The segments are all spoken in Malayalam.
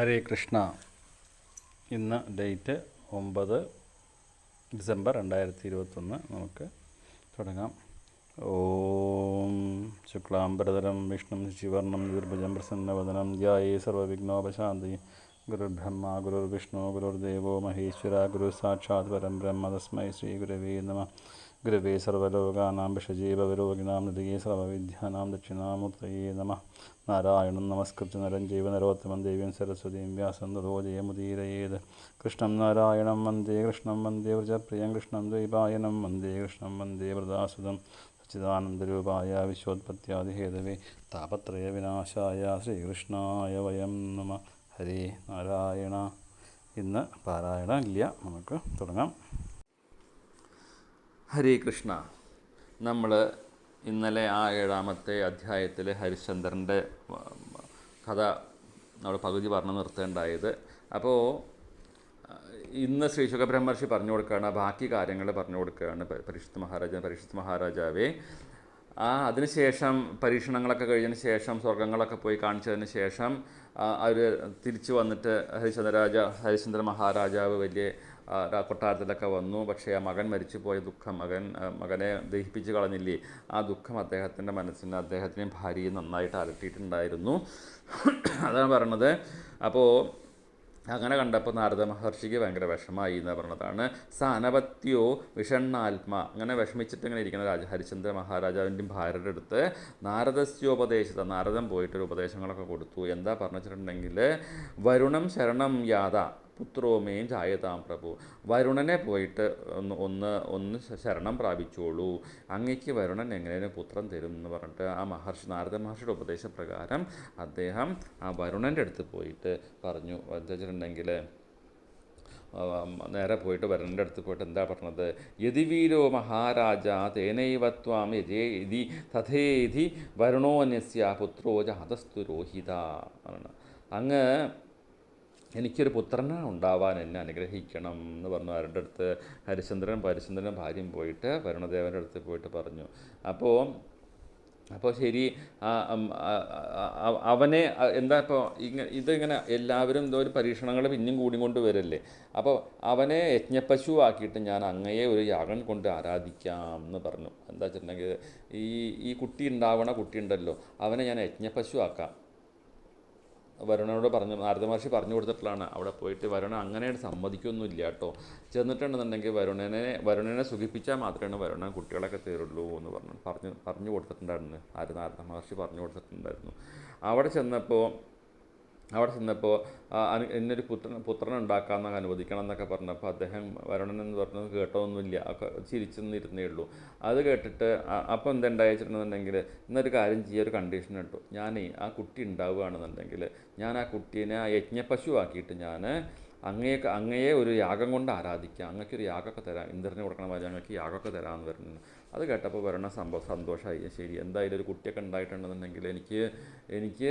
ഹരേ കൃഷ്ണ. ഇന്ന് ഡേറ്റ് 9 ഡിസംബർ 2021. നമുക്ക് തുടങ്ങാം. ഓം ശുക്ലാംബരധരം വിഷ്ണും ശിവർണം ദുർഭുജം പ്രസന്നവദനം ധ്യായേ സർവവിഘ്നോപശാന്തി. ഗുരുർബ്രഹ്മ ഗുരുർവിഷ്ണു ഗുരുർദേവോ മഹേശ്വര ഗുരു സാക്ഷാത് പരം ബ്രഹ്മ തസ്മൈ ശ്രീ ഗുരവേ നമഃ. ഗുരവേ സർവലോകാനാം വിഷജീവവിരോഗിണാം നിധിയേ സർവവിദ്യാനാം ദക്ഷിണാമൂർത്തയേ നമഃ. നാരായണം നമസ്കൃത്യ നരം ചൈവ നരോത്തമം ദേവീം സരസ്വതീം വ്യാസം തതോ ജയമുദീരയേത്. കൃഷ്ണം നാരായണം വന്ദേ കൃഷ്ണം വന്ദേ വ്രജപ്രിയം കൃഷ്ണം ദ്വൈപായനം വന്ദേ കൃഷ്ണം വന്ദേ വൃതാസുതം സച്ചിദാനന്ദരൂപായ വിശ്വോത്പത്യാദിഹേതവേ താപത്രയ വിനാശായ ശ്രീകൃഷ്ണായ വയം നമഃ. ഹരേ നാരായണ. ഇന്ന് പാരായണ ഇല്ല, നമുക്ക് തുടങ്ങാം. ഹരേ കൃഷ്ണ. നമ്മൾ ഇന്നലെ ആ 7-ാമത്തെ അധ്യായത്തിൽ ഹരിശ്ചന്ദ്രൻ്റെ കഥ നമ്മൾ പകുതി പറഞ്ഞു നിർത്തേണ്ടായത്. അപ്പോൾ ഇന്ന് ശ്രീ ശുഖബ്രഹ്മർഷി പറഞ്ഞു കൊടുക്കുകയാണ്, ബാക്കി കാര്യങ്ങൾ പറഞ്ഞു കൊടുക്കുകയാണ് പരീക്ഷിത് മഹാരാജാവേ. അതിനുശേഷം പരീക്ഷണങ്ങളൊക്കെ കഴിഞ്ഞതിന് ശേഷം സ്വർഗങ്ങളൊക്കെ പോയി കാണിച്ചതിന് ശേഷം അവർ തിരിച്ചു വന്നിട്ട് ഹരിശ്ചന്ദ്ര മഹാരാജാവ് വലിയ കൊട്ടാരത്തിലൊക്കെ വന്നു. പക്ഷേ ആ മകൻ മരിച്ചു പോയ ദുഃഖം, മകനെ ദഹിപ്പിച്ച് കളഞ്ഞില്ലേ, ആ ദുഃഖം അദ്ദേഹത്തിൻ്റെ മനസ്സിന് അദ്ദേഹത്തിനെയും ഭാര്യയും നന്നായിട്ട് അലട്ടിയിട്ടുണ്ടായിരുന്നു. അതാണ് പറയണത്. അപ്പോൾ അങ്ങനെ കണ്ടപ്പോൾ നാരദ മഹർഷിക്ക് ഭയങ്കര വിഷമായി എന്ന് പറഞ്ഞതാണ്. സാനപത്യോ വിഷണ്ണാത്മ. അങ്ങനെ വിഷമിച്ചിട്ട് ഇങ്ങനെ ഇരിക്കുന്ന ഹരിശ്ചന്ദ്ര മഹാരാജാവിൻ്റെയും ഭാര്യയുടെ അടുത്ത് നാരദസ്യോപദേശിത, നാരദൻ പോയിട്ടൊരു ഉപദേശങ്ങളൊക്കെ കൊടുത്തു. എന്താ പറഞ്ഞു വെച്ചിട്ടുണ്ടെങ്കിൽ, വരുണം ശരണം യാത പുത്രോമേം ജായതാം പ്രഭു. വരുണനെ പോയിട്ട് ഒന്ന് ശരണം പ്രാപിച്ചോളൂ, അങ്ങയ്ക്ക് വരുണൻ എങ്ങനെയും പുത്രൻ തരും എന്ന് പറഞ്ഞിട്ട് ആ നാരദ മഹർഷിയുടെ ഉപദേശപ്രകാരം അദ്ദേഹം ആ വരുണൻ്റെ അടുത്ത് പോയിട്ട് പറഞ്ഞു. എന്താ വെച്ചിട്ടുണ്ടെങ്കിൽ നേരെ പോയിട്ട് വരുണൻ്റെ അടുത്ത് പോയിട്ട് എന്താ പറഞ്ഞത്, യതിവീരോ മഹാരാജ തേനൈവത്വാം യജേ ഇതി തഥേധി വരുണോന്യസ്യ പുത്രോ ജാതസ്തു രോഹിത. അങ്ങ് എനിക്കൊരു പുത്രനെ ഉണ്ടാവാൻ എന്നെ അനുഗ്രഹിക്കണം എന്ന് പറഞ്ഞു. ആരുടെ അടുത്ത്? ഹരിശ്ചന്ദ്രനും ഭാര്യയും പോയിട്ട് വരുണദേവൻ്റെ അടുത്ത് പോയിട്ട് പറഞ്ഞു. അപ്പോൾ ശരി, അവനെ എന്താ ഇപ്പോൾ ഇതിങ്ങനെ എല്ലാവരും എന്തോ ഒരു പരീക്ഷണങ്ങൾ പിന്നെയും കൂടിക്കൊണ്ട് വരല്ലേ. അപ്പോൾ അവനെ യജ്ഞപശു ആക്കിയിട്ട് ഞാൻ അങ്ങയെ ഒരു യാഗം കൊണ്ട് ആരാധിക്കാം എന്ന് പറഞ്ഞു. എന്താ വെച്ചിട്ടുണ്ടെങ്കിൽ ഈ കുട്ടി ഉണ്ടല്ലോ, അവനെ ഞാൻ യജ്ഞപശു ആക്കാം. വരുണനോട് പറഞ്ഞു, നാരദ മഹർഷി പറഞ്ഞു കൊടുത്തിട്ടുള്ളതാണ്. അവിടെ പോയിട്ട് വരുണൻ അങ്ങനെ സമ്മതിക്കൊന്നുമില്ല കേട്ടോ. ചെന്നിട്ടുണ്ടെന്നുണ്ടെങ്കിൽ വരുണനെ സുഖിപ്പിച്ചാൽ മാത്രമേ വരുണൻ കുട്ടികളൊക്കെ തരുള്ളൂ എന്ന് പറഞ്ഞു കൊടുത്തിട്ടുണ്ടായിരുന്നു. നാരദ മഹർഷി പറഞ്ഞു കൊടുത്തിട്ടുണ്ടായിരുന്നു. അവിടെ ചെന്നപ്പോൾ എന്നൊരു പുത്രൻ ഉണ്ടാക്കാമെന്നൊക്കെ അനുവദിക്കണം എന്നൊക്കെ പറഞ്ഞപ്പോൾ അദ്ദേഹം വരുണൻ എന്ന് പറഞ്ഞത് കേട്ടൊന്നുമില്ല, ചിരിച്ചെന്നിരുന്നേ ഉള്ളൂ. അത് കേട്ടിട്ട് അപ്പോൾ എന്തുണ്ടായി വെച്ചിട്ടുണ്ടെന്നുണ്ടെങ്കിൽ, ഇന്നൊരു കാര്യം ചെയ്യുക, ഒരു കണ്ടീഷൻ ഇട്ടു. ഞാൻ ആ കുട്ടി ഉണ്ടാവുകയാണെന്നുണ്ടെങ്കിൽ ഞാൻ ആ കുട്ടീനെ ആ യജ്ഞപശു ആക്കിയിട്ട് ഞാൻ അങ്ങയെ ഒരു യാഗം കൊണ്ട് ആരാധിക്കാം, അങ്ങക്കൊരു യാഗമൊക്കെ തരാം, ഇന്ദ്രന് കൊടുക്കണ മാതിരി അങ്ങക്ക് യാഗമൊക്കെ തരാമെന്ന് വരുന്നത്. അത് കേട്ടപ്പോൾ വരുന്ന സന്തോഷമായി. ശരി, എന്തായാലും ഒരു കുട്ടിയൊക്കെ ഉണ്ടായിട്ടുണ്ടെന്നുണ്ടെങ്കിൽ എനിക്ക്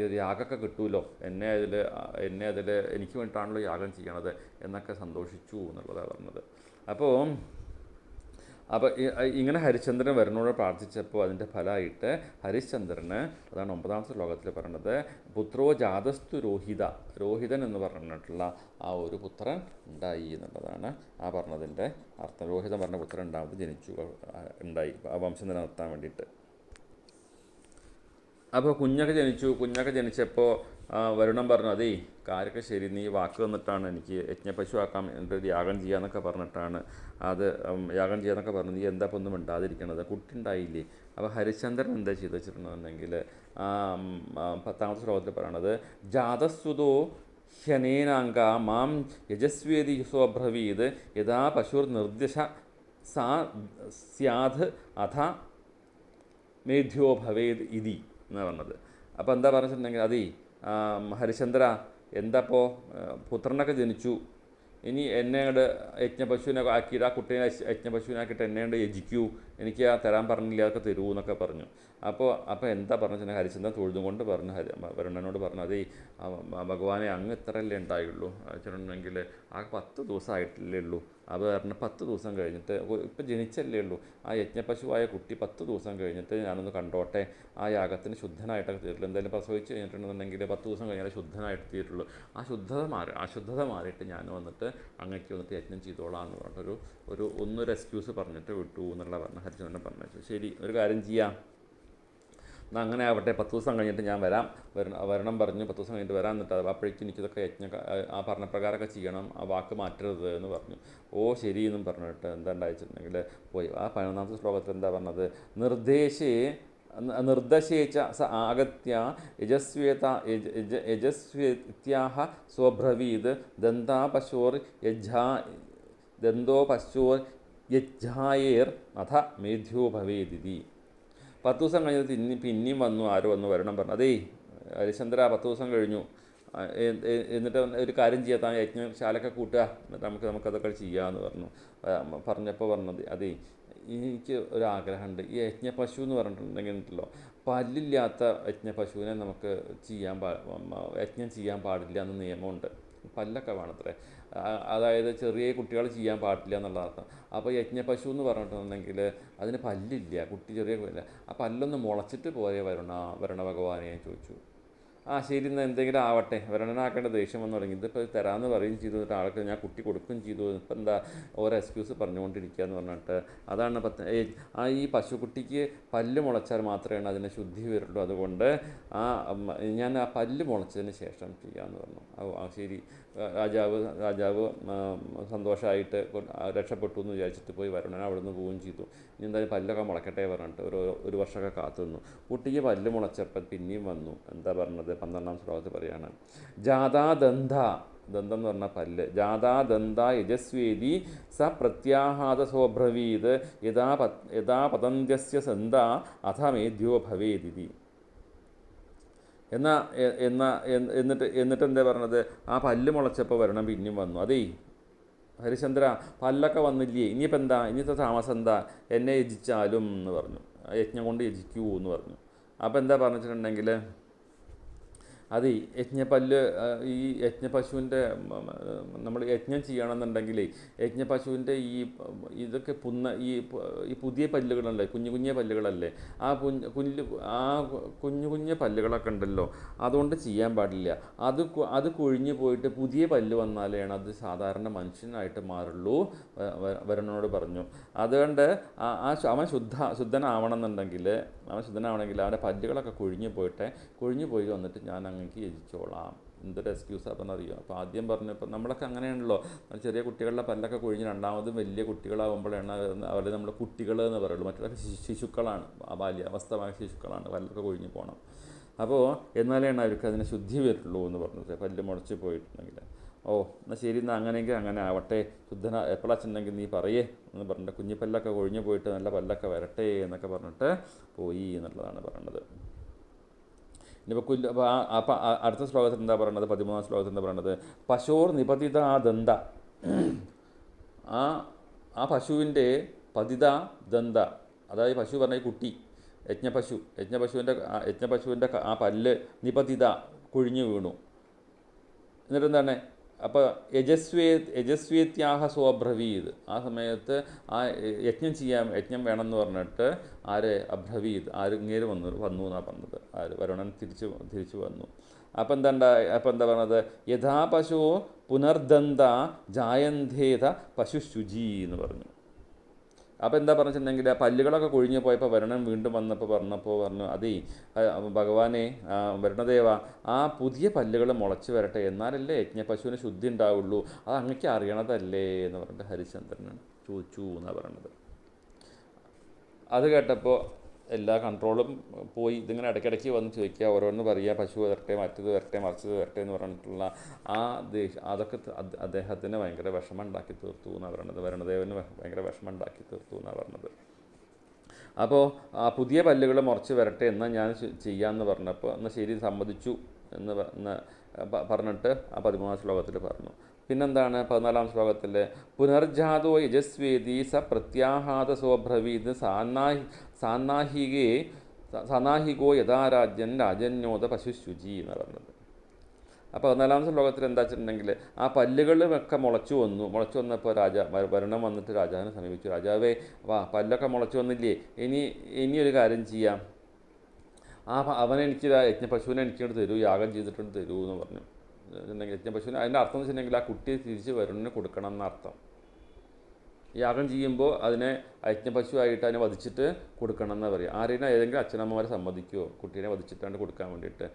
ഒരു യാഗമൊക്കെ കിട്ടുമല്ലോ, എന്നെ അതിൽ എനിക്ക് വേണ്ടിയിട്ടാണല്ലോ യാഗം ചെയ്യണത് എന്നൊക്കെ സന്തോഷിച്ചു എന്നുള്ളതാണ് പറഞ്ഞത്. അപ്പോൾ ഇങ്ങനെ ഹരിശ്ചന്ദ്രൻ വരുണനോട് പ്രാർത്ഥിച്ചപ്പോൾ അതിൻ്റെ ഫലമായിട്ട് ഹരിശ്ചന്ദ്രന്, അതാണ് 9-ാമത്തെ ശ്ലോകത്തിൽ പറയുന്നത്, പുത്രോ ജാതസ്തു രോഹിതൻ എന്ന് പറഞ്ഞിട്ടുള്ള ആ ഒരു പുത്രൻ ഉണ്ടായി എന്നുള്ളതാണ് ആ പറഞ്ഞതിൻ്റെ അർത്ഥം. രോഹിതൻ പറഞ്ഞ പുത്രൻ ഉണ്ടായി ആ വംശം നിലനിർത്താൻ വേണ്ടിയിട്ട്. അപ്പോൾ കുഞ്ഞൊക്കെ ജനിച്ചപ്പോൾ വരുണൻ പറഞ്ഞു, അതേ കാര്യമൊക്കെ ശരി, നീ വാക്ക് തന്നിട്ടാണ് എനിക്ക് യജ്ഞപശു ആക്കാം, എന്നിട്ട് യാഗം ചെയ്യാന്നൊക്കെ പറഞ്ഞിട്ടാണ് യാഗം ചെയ്യാന്നൊക്കെ പറഞ്ഞു, നീ എന്താ ഇപ്പോൾ ഒന്നും മിണ്ടാതിരിക്കണത്, കുട്ടി ഉണ്ടായില്ലേ. അപ്പോൾ ഹരിശ്ചന്ദ്രൻ എന്താ ചെയ്ത് വെച്ചിട്ടുണ്ടെന്നുണ്ടെങ്കിൽ 10-ാമത്തെ ശ്ലോകത്തിൽ പറയണത്, ജാതസ്വതോ ഹ്യനേനാങ്ക മാം യജസ്വേദി സ്വബ്രവീത് യഥാ പശുർ നിർദ്ദിശ സാ സ്യാത് അഥ മേധ്യോ ഭവേദ് ഇതി എന്നാണ് പറഞ്ഞത്. അപ്പോൾ എന്താ പറഞ്ഞിട്ടുണ്ടെങ്കിൽ, അതേ ഹരിശ്ചന്ദ്ര, എന്താപ്പോൾ പുത്രനൊക്കെ ജനിച്ചു, ഇനി എന്നെ യജ്ഞപശുവിനെ ആക്കിയിട്ട് ആ കുട്ടീനെ യജ്ഞപശുവിനാക്കിയിട്ട് എന്നെ യജിക്കൂ, എനിക്ക് തരാൻ പറഞ്ഞില്ല, അതൊക്കെ തരൂ എന്നൊക്കെ പറഞ്ഞു. അപ്പോൾ എന്താ പറഞ്ഞിട്ടുണ്ടെങ്കിൽ ഹരിശ്ചന്ദ്രൻ തൊഴുതും കൊണ്ട് വരുണനോട് പറഞ്ഞു, അതേ ഭഗവാനെ അങ്ങ് ഇത്രയല്ലേ ഉണ്ടായുള്ളൂ വെച്ചിട്ടുണ്ടെങ്കിൽ ആ 10 ദിവസമായിട്ടില്ലേ ഉള്ളൂ. അത് പറഞ്ഞ് 10 ദിവസം കഴിഞ്ഞിട്ട് ഇപ്പം ജനിച്ചല്ലേ ഉള്ളൂ, ആ യജ്ഞപശുവായ കുട്ടി 10 ദിവസം കഴിഞ്ഞിട്ട് ഞാനൊന്ന് കണ്ടോട്ടെ, ആ യാഗത്തിന് ശുദ്ധനായിട്ടൊക്കെ തീരുള്ളൂ. എന്തായാലും പ്രസവിച്ച് കഴിഞ്ഞിട്ടുണ്ടെന്നുണ്ടെങ്കിൽ 10 ദിവസം കഴിഞ്ഞാൽ ശുദ്ധനായിട്ട് തീരുള്ളൂ. ആ അശുദ്ധത മാറിയിട്ട് ഞാൻ വന്നിട്ട് അങ്ങേക്ക് വന്നിട്ട് യജ്ഞം ചെയ്തോളാം എന്ന് പറഞ്ഞിട്ടൊരു ഒന്നൊരു എക്സ്ക്യൂസ് പറഞ്ഞിട്ട് വിട്ടു എന്നുള്ള പറഞ്ഞ ഹരിചന്ദ്രൻ പറഞ്ഞു. ശരി, ഒരു കാര്യം ചെയ്യാം, എന്നാൽ അങ്ങനെ ആവട്ടെ, 10 ദിവസം കഴിഞ്ഞിട്ട് ഞാൻ വരണം പറഞ്ഞു. 10 ദിവസം കഴിഞ്ഞിട്ട് വരാൻ, എന്നിട്ട് അപ്പോഴേക്കും എനിക്കിതൊക്കെ ആ പറഞ്ഞ പ്രകാരമൊക്കെ ചെയ്യണം, ആ വാക്ക് മാറ്റരുത് എന്ന് പറഞ്ഞു. ഓ ശരി എന്നും പറഞ്ഞിട്ട് എന്താ ഉണ്ടായിട്ടുണ്ടെങ്കിൽ പോയി. ആ 11ാമത്തെ ശ്ലോകത്തിൽ എന്താ പറഞ്ഞത്, നിർദ്ദേശേച്ച സ ആഗത്യ യജസ്വേത്യാഹ സ്വബ്രവീത് ദന്തോ പശോർ യജ്ഞായേർ അഥ മേധ്യോ ഭവേദിതി. 10 ദിവസം കഴിഞ്ഞിട്ട് പിന്നെയും വന്നു വരണം പറഞ്ഞു. അതേ ഹരിചന്ദ്ര, 10 ദിവസം കഴിഞ്ഞു, എന്നിട്ട് ഒരു കാര്യം ചെയ്യാത്ത യജ്ഞശാലൊക്കെ കൂട്ടുക, എന്നിട്ട് നമുക്കതൊക്കെ ചെയ്യാമെന്ന് പറഞ്ഞപ്പോൾ പറഞ്ഞത്, അതേ എനിക്ക് ഒരാഗ്രഹമുണ്ട്, ഈ യജ്ഞപശു എന്ന് പറഞ്ഞിട്ടുണ്ടെങ്കിലോ പല്ലില്ലാത്ത യജ്ഞപശുവിനെ നമുക്ക് യജ്ഞം ചെയ്യാൻ പാടില്ല എന്ന് നിയമമുണ്ട്. പല്ലൊക്കെ വേണത്രേ, അതായത് ചെറിയ കുട്ടികൾ ചെയ്യാൻ പാടില്ല എന്നുള്ള അർത്ഥം. അപ്പോൾ യജ്ഞപശു എന്ന് പറഞ്ഞിട്ടുണ്ടെങ്കിൽ അതിന് പല്ലില്ല, കുട്ടി ചെറിയ പല്ല, ആ പല്ലൊന്ന് മുളച്ചിട്ട് പോരെ വരണ ഭഗവാനെ ഞാൻ ചോദിച്ചു. ശരി, എന്നാൽ എന്തെങ്കിലും ആവട്ടെ, വരണനാക്കേണ്ട ദേഷ്യം വന്നു തുടങ്ങി. ഇതിപ്പോൾ തരാമെന്ന് പറയുകയും ചെയ്തു, എന്നിട്ട് ആൾക്ക് ഞാൻ കുട്ടി കൊടുക്കുകയും ചെയ്തു, ഇപ്പം എന്താ ഓരോ എക്സ്ക്യൂസ് പറഞ്ഞുകൊണ്ടിരിക്കുക എന്ന് പറഞ്ഞിട്ട്. അതാണ് ഈ പശുക്കുട്ടിക്ക് പല്ല് മുളച്ചാൽ മാത്രമേ അതിന് ശുദ്ധി വരുള്ളൂ, അതുകൊണ്ട് ഞാൻ ആ പല്ല് മുളച്ചതിന് ശേഷം ചെയ്യാമെന്ന് പറഞ്ഞു. ശരി, രാജാവ് സന്തോഷമായിട്ട് രക്ഷപ്പെട്ടു എന്ന് വിചാരിച്ചിട്ട് പോയി വരണൻ അവിടെ നിന്ന് പോവുകയും ചെയ്തു. ഇനി എന്തായാലും പല്ലൊക്കെ മുളക്കട്ടെ പറഞ്ഞിട്ട് ഒരു വർഷമൊക്കെ കാത്തു നിന്നു. കുട്ടിക്ക് പല്ല് മുളച്ചപ്പോൾ പിന്നെയും വന്നു. എന്താ പറഞ്ഞത്, 12ാം ശ്ലോകത്തിൽ പറയാണ്, ദന്തം എന്ന് പറഞ്ഞാൽ പല്ല്. ജാതാദന്ത യജസ്വേദി സ പ്രത്യാഹാത സോബ്രവീത് യഥാ പതന്ത്യസ്യ സന്ത അഥ മേധ്യോ ഭവേദിതി. എന്നിട്ട് എന്താ പറഞ്ഞത്, ആ പല്ല് മുളച്ചപ്പോൾ വരണം പിന്നെയും വന്നു. അതേ ഹരിചന്ദ്ര, പല്ലൊക്കെ വന്നില്ലേ, ഇനിയിപ്പോൾ എന്താ, ഇനിയിപ്പോൾ താമസം എന്താ, എന്നെ യജിച്ചാലും എന്ന് പറഞ്ഞു, യജ്ഞം കൊണ്ട് യജിക്കൂ എന്ന് പറഞ്ഞു. അപ്പോൾ എന്താ പറഞ്ഞിട്ടുണ്ടെങ്കിൽ, അത് യജ്ഞപല്ല് ഈ യജ്ഞപശുവിൻ്റെ നമ്മൾ യജ്ഞം ചെയ്യണമെന്നുണ്ടെങ്കിൽ യജ്ഞപശുവിൻ്റെ ഇതൊക്കെ ഈ പുതിയ പല്ലുകളല്ലേ, കുഞ്ഞു പല്ലുകളല്ലേ, ആ കുഞ്ഞു പല്ലുകളൊക്കെ ഉണ്ടല്ലോ, അതുകൊണ്ട് ചെയ്യാൻ പാടില്ല. അത് കൊഴിഞ്ഞു പോയിട്ട് പുതിയ പല്ല് വന്നാലാണ് അത് സാധാരണ മനുഷ്യനായിട്ട് മാറുള്ളൂ വരണനോട് പറഞ്ഞു. അതുകൊണ്ട് അവൻ ശുദ്ധനാവണമെന്നുണ്ടെങ്കിൽ അവൻ്റെ പല്ലുകളൊക്കെ കൊഴിഞ്ഞു പോയി വന്നിട്ട് ഞാൻ അങ്ങേക്ക് യജിച്ചോളാം. എന്തൊരു എക്സ്ക്യൂസ് അപ്പം അറിയുമോ. അപ്പോൾ ആദ്യം പറഞ്ഞപ്പോൾ നമ്മളൊക്കെ അങ്ങനെയാണല്ലോ, ചെറിയ കുട്ടികളുടെ പല്ലൊക്കെ കൊഴിഞ്ഞ് രണ്ടാമതും വലിയ കുട്ടികളാകുമ്പോഴാണ് അവരെ നമ്മൾ കുട്ടികൾ എന്ന് പറയുള്ളൂ, മറ്റൊക്കെ ശിശുക്കളാണ്, ബാല്യാവസ്ഥമായ ശിശുക്കളാണ്, പല്ലൊക്കെ കൊഴിഞ്ഞ് പോകണം. അപ്പോൾ എന്നാലാണ് അവർക്ക് അതിനെ ശുദ്ധി വരുള്ളൂ എന്ന് പറഞ്ഞത്, പല്ല് മുളച്ച് പോയിട്ടുണ്ടെങ്കിൽ. എന്നാൽ ശരി, എന്നാൽ അങ്ങനെയെങ്കിൽ അങ്ങനെ ആവട്ടെ, എപ്പോഴാച്ചുണ്ടെങ്കിൽ നീ പറയേ എന്ന് പറഞ്ഞിട്ട് കുഞ്ഞിപ്പല്ലൊക്കെ കൊഴിഞ്ഞു പോയിട്ട് നല്ല പല്ലൊക്കെ വരട്ടെ എന്നൊക്കെ പറഞ്ഞിട്ട് പോയി എന്നുള്ളതാണ് പറയണത്. ഇനിയിപ്പോൾ അപ്പം അടുത്ത ശ്ലോകത്തിൽ എന്താ പറയണത്, 13ാം ശ്ലോകത്തിൽ എന്താ പറയണത്, പശോർ നിപതിത ദന്ത, ആ പശുവിൻ്റെ പതിത ദന്ത, അതായത് പശു പറഞ്ഞ കുട്ടി യജ്ഞപശുവിൻ്റെ ആ പല്ല് നിപതിത കൊഴിഞ്ഞു വീണു. എന്നിട്ട് എന്താണ്, അപ്പോൾ യജസ്വേത്യാഹ സ്വബ്രവീത്, ആ സമയത്ത് ആ യജ്ഞം വേണമെന്ന് പറഞ്ഞിട്ട് അബ്രവീത് ഇങ്ങേര് വന്നു എന്നാണ് പറഞ്ഞത്. വരുണൻ തിരിച്ചു വന്നു. അപ്പോൾ എന്താ പറഞ്ഞത്, യഥാ പശു പുനർദന്ത ജായന്തേത പശുശുചി എന്ന് പറഞ്ഞു. അപ്പോൾ എന്താ പറഞ്ഞിട്ടുണ്ടെങ്കിൽ, പല്ലുകളൊക്കെ കൊഴിഞ്ഞു പോയപ്പോൾ വരുണൻ വീണ്ടും പറഞ്ഞു, അതേ ഭഗവാനെ വരുണദേവ, ആ പുതിയ പല്ലുകൾ മുളച്ച് വരട്ടെ, എന്നാലല്ലേ യജ്ഞപശുവിന് ശുദ്ധി ഉണ്ടാവുള്ളൂ, അത് അങ്ങക്ക് അറിയണതല്ലേ എന്ന് പറഞ്ഞിട്ട് ഹരിചന്ദ്രൻ ചോദിച്ചു എന്നാണ് പറയണത്. അത് കേട്ടപ്പോൾ എല്ലാ കൺട്രോളും പോയി. ഇതിങ്ങനെ ഇടയ്ക്കിടയ്ക്ക് വന്ന് ചോദിക്കുക, ഓരോന്ന് പറയുക, പശു വരട്ടെ, മറ്റത് വരട്ടെ, മറിച്ചത് വരട്ടെ എന്ന് പറഞ്ഞിട്ടുള്ള അതൊക്കെ അദ്ദേഹത്തിന് ഭയങ്കര വിഷമം ഉണ്ടാക്കി തീർത്തു എന്നാണ് പറയണത്. വരുണദേവന് ഭയങ്കര വിഷമം ഉണ്ടാക്കി തീർത്തു എന്നാണ് പറഞ്ഞത്. അപ്പോൾ ആ പുതിയ പല്ലുകൾ മുറിച്ച് വരട്ടെ എന്നാൽ ഞാൻ ചെയ്യാമെന്ന് പറഞ്ഞപ്പോൾ എന്നാൽ ശരി സമ്മതിച്ചു എന്ന് പറഞ്ഞിട്ട് ആ 13ാം ശ്ലോകത്തിൽ പറഞ്ഞു. പിന്നെന്താണ് 14ാം ശ്ലോകത്തിൽ, പുനർജാതോ യജസ്വേദി സ പ്രത്യാഹാത സോബ്രവീത് സാന്നാഹികോ യഥാരാജ്യൻ രാജന്യോത പശുശുചി എന്ന് പറഞ്ഞത്. അപ്പോൾ 14ാമത്തെ ശ്ലോകത്തിൽ എന്താ വെച്ചിട്ടുണ്ടെങ്കിൽ ആ പല്ലുകളൊക്കെ മുളച്ചു വന്നപ്പോൾ വരുണം വന്നിട്ട് രാജാവിനെ സമീപിച്ചു. രാജാവേ, പല്ലൊക്കെ മുളച്ചു വന്നില്ലേ, ഇനിയൊരു കാര്യം ചെയ്യാം, അവനെനിക്ക് യജ്ഞപശുവിനെ എനിക്കിട്ട് തരൂ, യാഗം ചെയ്തിട്ടുണ്ട് തരൂ എന്ന് പറഞ്ഞു. യജ്ഞപശുവിന് അതിൻ്റെ അർത്ഥം എന്ന് വെച്ചിട്ടുണ്ടെങ്കിൽ ആ കുട്ടിയെ തിരിച്ച് വരുണിന് കൊടുക്കണം എന്നർത്ഥം. യാഗം ചെയ്യുമ്പോൾ അതിനെ യജ്ഞപശുവായിട്ട് അതിനെ വധിച്ചിട്ട് കൊടുക്കണം എന്ന് പറയും. ആരെയും ഏതെങ്കിലും അച്ഛനമ്മമാരെ സമ്മതിക്കുമോ കുട്ടീനെ വധിച്ചിട്ടാണ്ട് കൊടുക്കാൻ വേണ്ടിയിട്ട്?